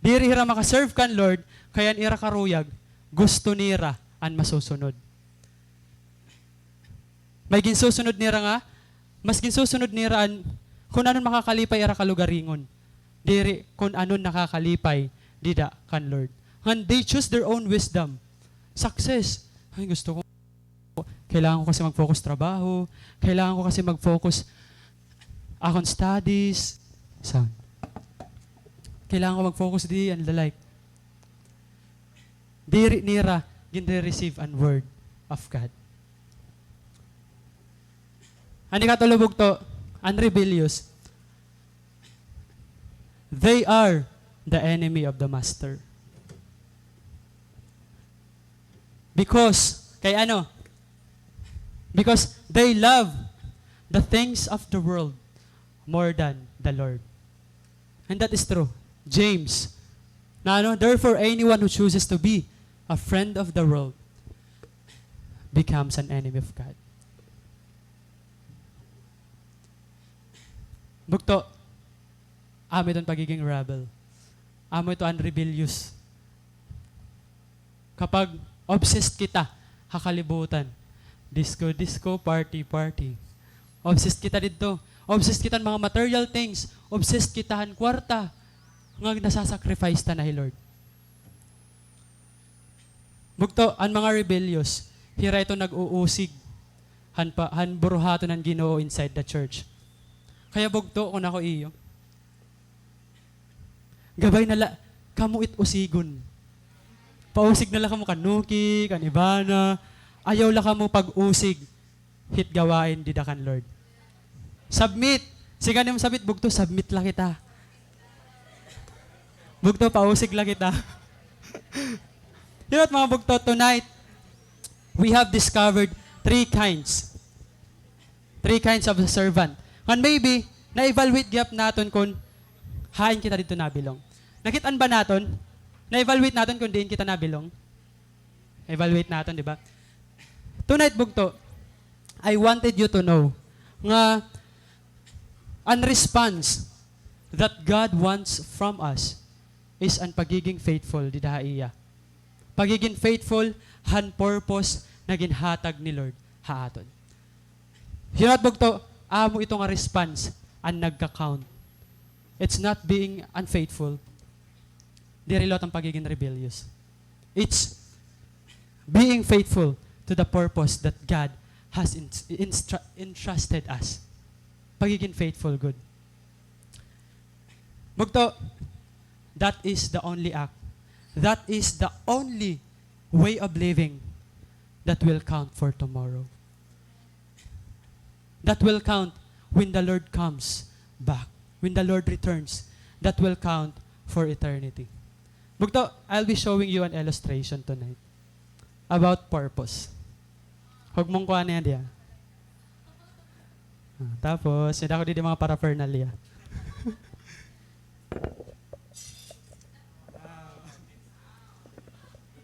A: Diri hira makaserve kan Lord, kaya nira karuyag, gusto nira ang masusunod. May ginsusunod nira nga, mas ginsusunod nira an, kung anon makakalipay ara kalugaringon. Diri, kung anon nakakalipay, dida kan Lord. And they choose their own wisdom. Success. Ay, gusto ko. Kailangan ko kasi mag-focus trabaho. Kailangan ko kasi mag-focus akong studies. Sound. Kailangan ko mag-focus di and the like. Di nira, gindi receive an word of God. Ani katulubog to, unrebellious. They are the enemy of the master. Because, kay ano? Because they love the things of the world more than the Lord. And that is true. James, na ano, therefore anyone who chooses to be a friend of the world becomes an enemy of God. Bukto, amo itong pagiging rebel. Amo ito unrebellious. Kapag obsessed kita, kakalibutan. Disco, party. Obsessed kita dito. Obsessed kita ng mga material things. Obsessed kitahan kwarta. Nga nasasacrifice ta na Lord. Bukto, ang mga rebellious, hira ito nag-uusig. Han buruhato ng Ginoo inside the church. Kaya bugto kung ako iyo. Gabay nala, kamu it usigon. Pausig nala kamo kanuki, kanibana. Ayaw la kamo pag-usig. Hit gawain didakan Lord. Submit. Siga mo sabit, bugto, submit la kita. Bugto, pausig la kita. You know what, mga bugto, tonight, we have discovered three kinds of the servant. And maybe, na-evaluate gap natin kung hain kita dito nabilong. Nakitaan ba natin? Na-evaluate natin kung diin kita nabilong? Evaluate natin, di ba? Tonight, bugto, I wanted you to know nga ang response that God wants from us is ang pagiging faithful, di dahaiya. Pagiging faithful, han purpose na ginhatag ni Lord haaton. Hinat bugto, amo ito nga response ang nagka-count. It's not being unfaithful. Di rilot ang pagiging rebellious. It's being faithful to the purpose that God has entrusted us. Pagiging faithful, good. Bugto, that is the only act. That is the only way of living that will count for tomorrow. That will count when the Lord comes back. When the Lord returns, that will count for eternity. Bugto, I'll be showing you an illustration tonight about purpose. Huwag mong kuha na yan diya. Tapos, hindi ako dito mga paraphernalia.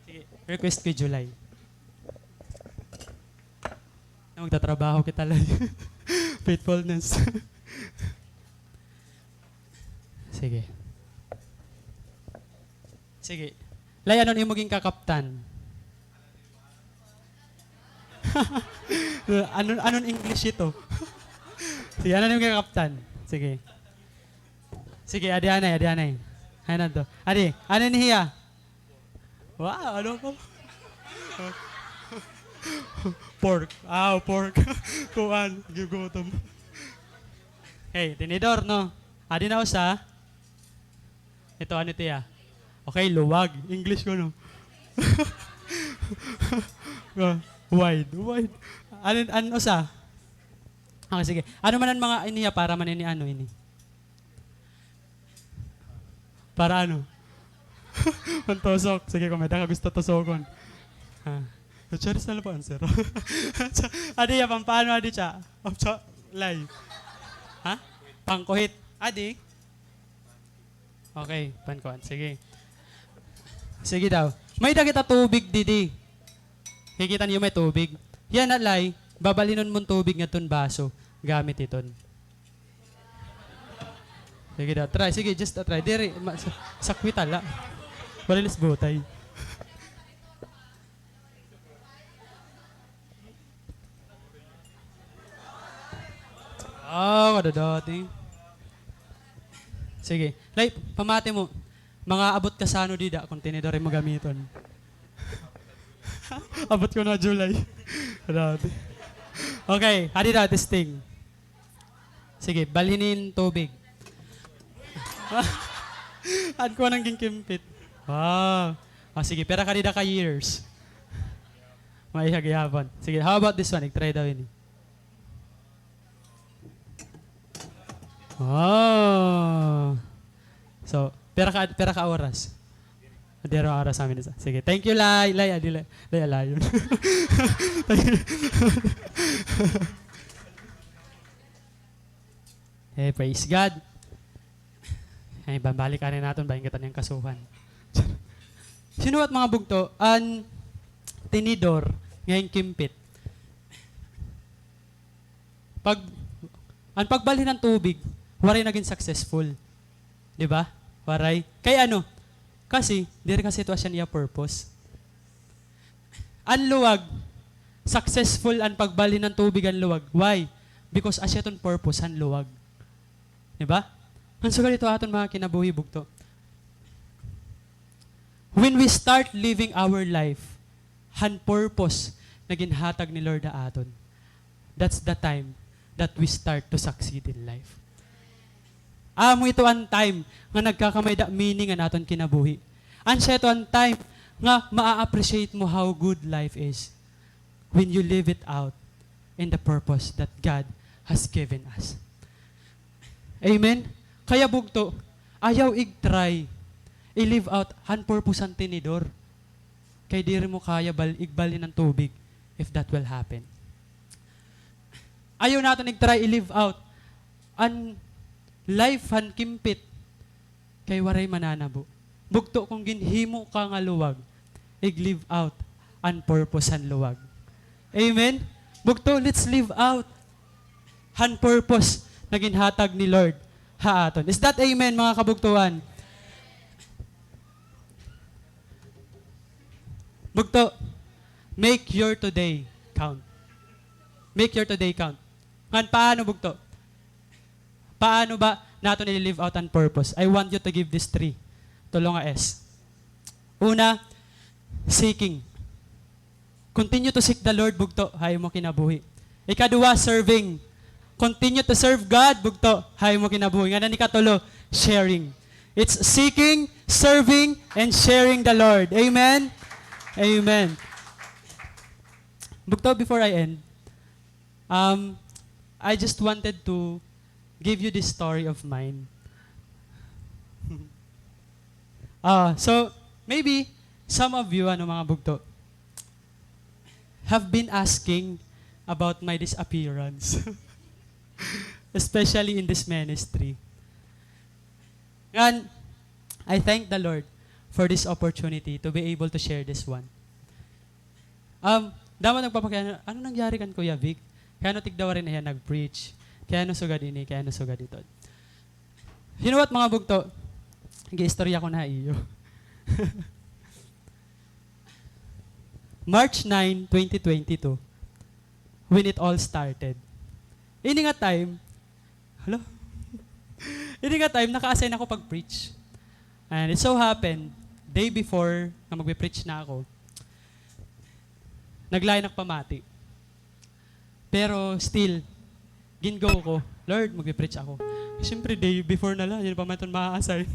A: Sige, request ko July. Na magtatrabaho kita lang. Faithfulness. Sige. Sige. Lay, ano yung maging kakaptan? Anon English ito? Sige, ano yung kakaptan? Sige. Sige, adi anay. Ano to? Adi, ano niya? Wow, ano ko? Pork. Pork. Kuan, gugutom. Hey, tinidor, no? Adi na usa. Ito, ano tiya? Okay, luwag. English ko, no? Wide. Ano usa? Okay, sige. Ano man ang mga iniya para man ini? Para ano? Pantosok. Sige, kung may ka gusto tosokon. Charis na lang po, answer. Adi, paano adi siya? Live. Ha? Pangkuhit. Adi? Okay, pankuhan. Sige. Sige daw. May kita tubig, didi. Kikita niyo may tubig. Yan na, lay. Babalinon mong tubig nga ton baso. Gamit iton. Sige daw. Try. Sige, just try. Diri. Sakwi tala. Walilis butay. Kada dati. Sige. Lay, pamati mo. Mga abot kasano dida kung tinidori mo gamiton. Abot ko na July. Grabe. Okay, hadi na, testing. Sige, balhinin tubig. Ad ko nang gingkimpit. Wow. Sige, pera kanida ka years. May hagihapon. Sige, how about this one? I-try daw yun. Oh. So, pera ka oras. Adero oras sa amin. Sige, thank you, Lai. Lai, alayon. Hey, praise God. Ay, babalik ka rin natin, bahin kita niyang kasuhan. Sino at mga bugto? An tinidor, ngayon kimpit. Ang pagbalhin ng tubig, waray naging successful. Di ba? Waray. Kaya ano? Kasi, diri ka sitwasyon niya purpose. Ang luwag, successful ang pagbalhin ng tubig ang luwag. Why? Because asya ton purpose ang luwag. Di ba? Ang sugal ito aton mga kinabuhi bugto. When we start living our life, han purpose na ginhatag ni Lord aton, that's the time that we start to succeed in life. Amo ito ang time nga nagkakamay da meaning ang aton kinabuhi. Ansya ito ang time nga maa-appreciate mo how good life is when you live it out in the purpose that God has given us. Amen? Kaya bugto, ayaw i-try, i-live out han purpose ang tinidor. Kay diri mo kaya igbalin ng tubig if that will happen. Ayaw natin i-try, i-live out an life han kimpit kay waray mananabo. Bugto kung ginhimo ka nga luwag, i-live out an purpose han luwag. Amen? Bugto, let's live out han purpose na ginhatag ni Lord haaton. Is that amen, mga kabugtuan? Bugto, make your today count. Make your today count. Ngan, paano bugto? Paano ba nato nili-live out ang purpose? I want you to give this 3. Tulong nga S. Una, seeking. Continue to seek the Lord, bugto. Hay mo kinabuhi. Ikaduwa, serving. Continue to serve God, bugto. Hay mo kinabuhi. Nga na ni katulo, sharing. It's seeking, serving, and sharing the Lord. Amen? Amen. Bugto, before I end, I just wanted to give you this story of mine. So, maybe some of you, mga bugto, have been asking about my disappearance. Especially in this ministry. And I thank the Lord for this opportunity to be able to share this one. Dapat nagpapakaya, ano nangyari kan Kuya Vic? Kaya no tigdawa rin na yan, nag-preach. Kaya no sugad ini, kaya no sugad ito. You know what, mga bugto? Nag-istorya ko na iyo. March 9, 2022, when it all started. Ini nga time, naka-assign ako pag-preach. And it so happened, day before na magbe-preach na ako, naglayan ako pamati. Pero still, gingo ko, Lord, magbe-preach ako. Siyempre, day before na lang, yun pa man ito ma-assign.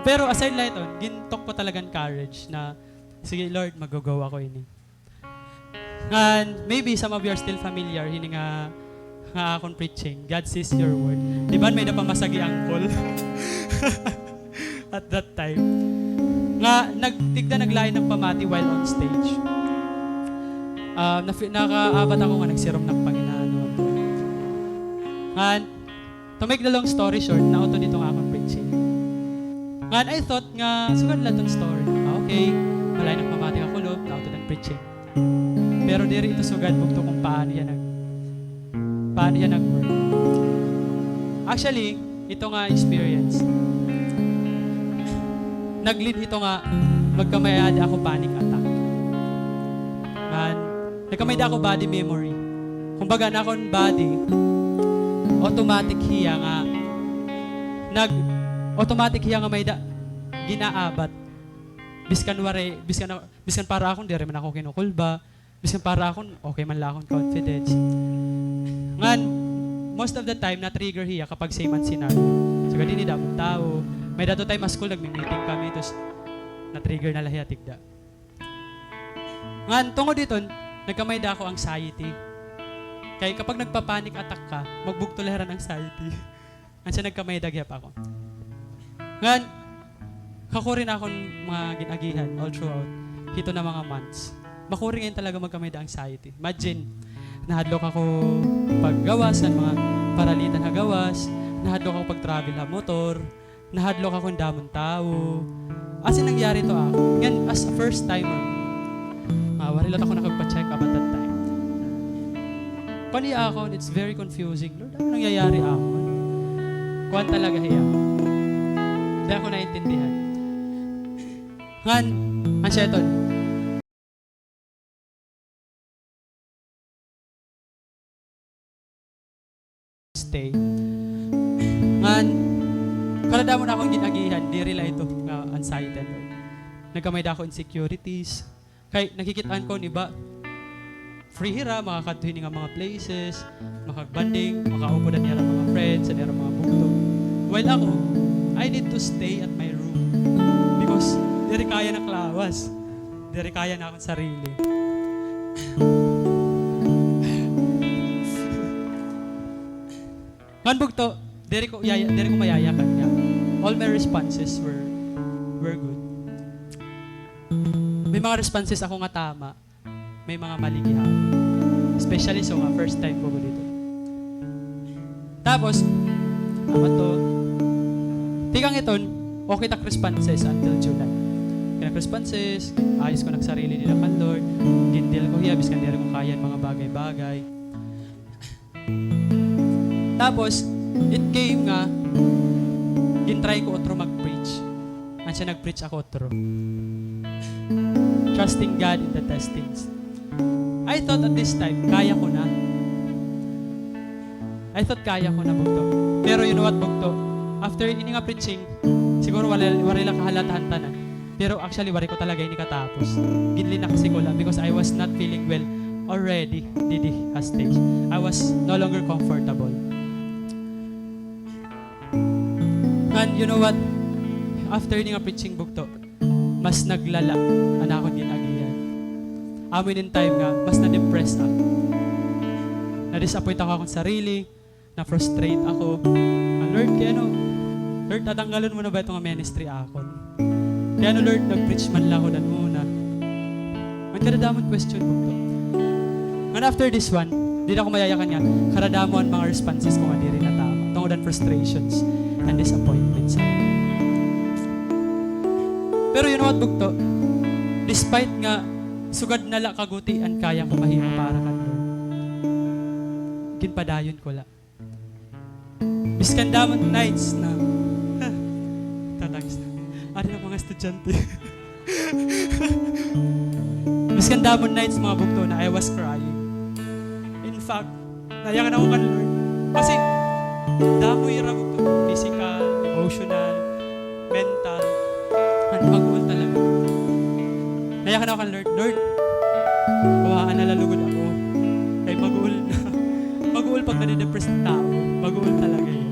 A: Pero aside lang ito, gintok ko talagang courage na, sige Lord, mag-go ako ini. And maybe some of you are still familiar, hindi nga akong preaching, God sees your word. Di ba may napamasagi ang call? At that time. Nga, naglain ng pamati while on stage. Nakaabat ako nga nagsirom ng Panginoon. And to make the long story short, nauto dito nga akong preaching. And I thought nga, sugad lang itong story. Okay, malay ng pamati ka kulot, nauto ng preaching. Pero diri ito sugad bugto kung paano yan nag-work. Actually, ito nga experience. Nag-lead ito nga, magkamayada ako panic attack. And nagkamayada ako body memory. Kumbaga na akong body, automatic hiya nga may ginaabat biskan para akong di rin man ako kinukulba, biskan para akong okay man lang akong confidence. Ngan, most of the time, na-trigger hiya kapag same man sinabi. So, ganyan ni damong tao. May dato tayo mas school, nagmi-meeting kami, tapos na-trigger na lahiya tigda. Ngan, tungod dito, nagkamay da ako anxiety. Kaya kapag nagpa-panic attack ka, magbugto lahiran anxiety. Ngan siya nagkamay da gyap ako. Ngan, kakurin akong mga ginagihan all throughout. Hito na mga months. Makurin ngayon talaga magkamay da anxiety. Imagine, nahadlok ako paggawas ng mga paralitan na gawas, nahadlok ako pag-travel na motor, nahadlok ako ng damong tao. As in, nangyari to ako. Ngayon, as a first timer, warilot ako nakagpa-check up at that time. Kaniya ako, it's very confusing. Lord, ano nangyayari ako? Kuwan talaga hiya. Hindi ako naintindihan. Ngan, ansyeton, stay. Ngan, kalada mo na akong ginagihan, di rila ito nga anxiety. Nagkamay da ako insecurities. Kay nakikitaan ko ni ba, free hira, makakatuhin nga mga places, makagbanding, makaupo na niya mga friends, niya mga bugto. While ako, I need to stay at my room. Because, di kaya na klawas. Di kaya na akong sarili. Ngan bugto, di ko mayayakan niya. All my responses were good. May mga responses ako nga tama. May mga mali gihapon. Especially so nga, first time ko dito. Tapos, amat to, tikang iton, okay tak responses until July. Kaya responses, ayos ko nagsarili nila kan Lord, gindil ko hiyabis kan ko kaya mga bagay-bagay. Tapos, it came nga, gintry ko otro mag-preach. At siya nag-preach ako otro. Trusting God in the testings. I thought at this time, kaya ko na. I thought kaya ko na bugto. Pero you know what, bugto? After ini nga preaching, siguro wari lang kahalatahan tanan. Pero actually, wari ko talaga ini katapos. Ginli na kasi ko lang because I was not feeling well already didi has stage. I was no longer comfortable. And you know what? After ini nga preaching bugto, mas naglala ana ako din agiyan. Amin in time nga, mas na-depressed ako. Na-disappoint ako akong sarili, na-frustrate ako. Lord, kaya no, Lord, tatanggalon mo na ba itong ministry akon? Kaya no, Lord, nag-preach man lang ako dan muna. May karadamon question ko to. And after this one, di na ako mayayakan nga, karadamon mga responses ko nga di rin na tama. Tungod ang frustrations and disappointments. Pero you know what, bugto? Despite nga, sugad na la kagutian kaya ko mahimo para ka Lord. Ginpadayon ko la. Biskan damon nights na, tatangis na. Ari ng mga estudyante. Biskan damon nights mga bugto na I was crying. In fact, nayakan ako kan Lord. Kasi, damoy ra bugto. Physical, emotional, mental, mag-uol talaga. Nayakan ako kan Lord, Lord, kuhaan na lalugod ako. Kaya mag-uol na. Mag-uol pag nanidepress ng tao. Mag-uol talaga yun.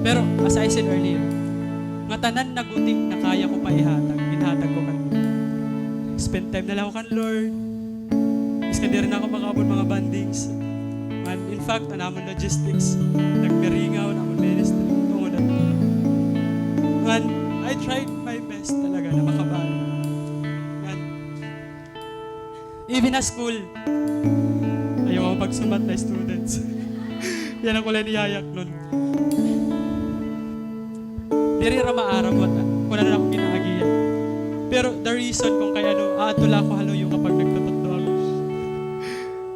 A: Pero, as I said earlier, nga tanan na guting na kaya ko pa ihatag. Inhatag ko kan Lord. Spend time na lang ako kan Lord. Mas ka di rin ako makapon mga bandings. And in fact, anamon logistics. Nagpiringaw, anamon ministry. Tungod at and I tried my best talaga na makabalo. And even at school, ayaw ako pagsumat na students. Yan ang kulay niyayak nun. Diri ra maaraw at wala na akong ginaagiyan. Pero the reason kung kaya aatula ko halo yung kapag nagtatotoo ako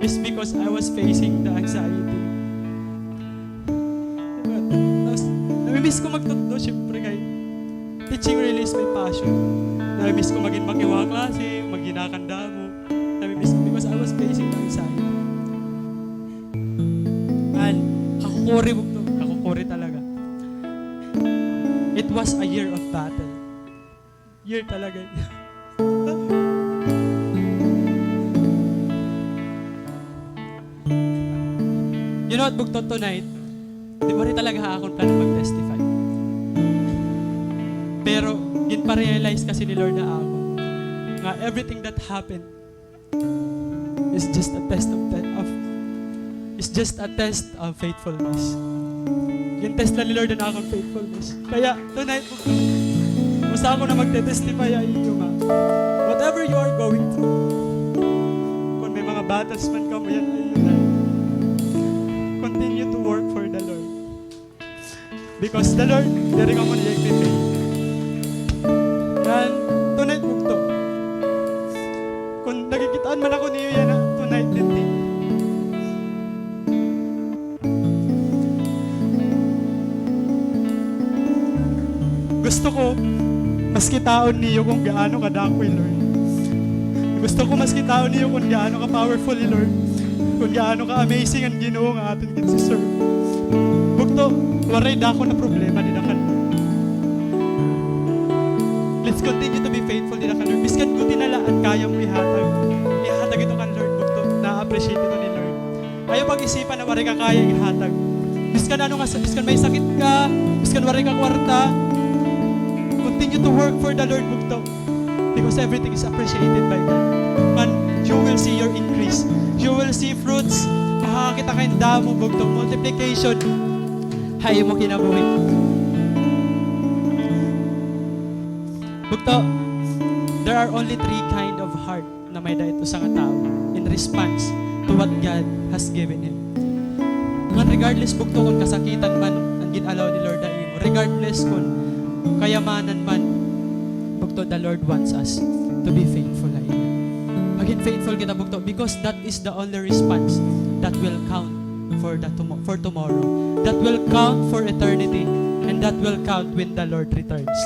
A: is because I was facing the anxiety. Tapos, namimiss ko magtotoo, syempre kayo. Teaching really is my passion. Namimiss ko maging mag-iwang klase, mag-ginakanda mo. Namimiss ko because I was facing the anxiety. And kakukuri talaga. It was a year of battle. year talaga. You know what, bugtod tonight, di mo rin talaga akong plan mag-testify. Pero, yun pa-realize kasi ni Lord na ako, nga everything that happened is just a test of faithfulness. Yung test lang ni Lord na akong faithfulness. Kaya, tonight, basta ako na magte-testify ay iyo, ma. Whatever you are going through, kung may mga battles man ka mo yan, ay iyo na. Continue to work for the Lord. Because the Lord, dari ka mo niyagpipay. Yan, tonight, bugto. Kung nagikitaan man ako niyo yan, tonight, hindi. Gusto ko, maski taon niyo kung gaano kadako, Lord. Gusto ko maski taon niyo kung gaano ka powerful, Lord. Kung gaano ka amazing ang Ginoo nga aton gid si Sir. Bugto, waray dako na problema din kan. Let's continue to be faithful din kan Lord. Biskan ko tinalaan kaya mo ihatag. Ihatag ito kan Lord, bugto. Na-appreciate ito ni Lord. Ayaw pag-isipan na waray ka kaya ihatag. Biskan ano nga, biskan may sakit ka, biskan waray ka kwarta. Continue to work for the Lord, bugto. Because everything is appreciated by God. And you will see your increase. You will see fruits. Makakakita kayo damo, bugto. Multiplication. Hayo mo kinabuhi. Bugto, there are only 3 kind of heart na may daito sa nga tao in response to what God has given him. Man regardless, bugto, kung kasakitan man ang ginalaw ni Lord na imo. Regardless kung kayamanan man, bugto, the Lord wants us to be faithful. Maging faithful kita, bugto, because that is the only response that will count for tomorrow, that will count for eternity, and that will count when the Lord returns.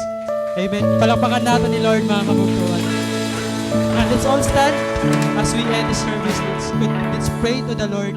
A: Amen. Palakpakan natin ni Lord, mga kabugtuan. And let's all stand as we end this service. Let's pray to the Lord.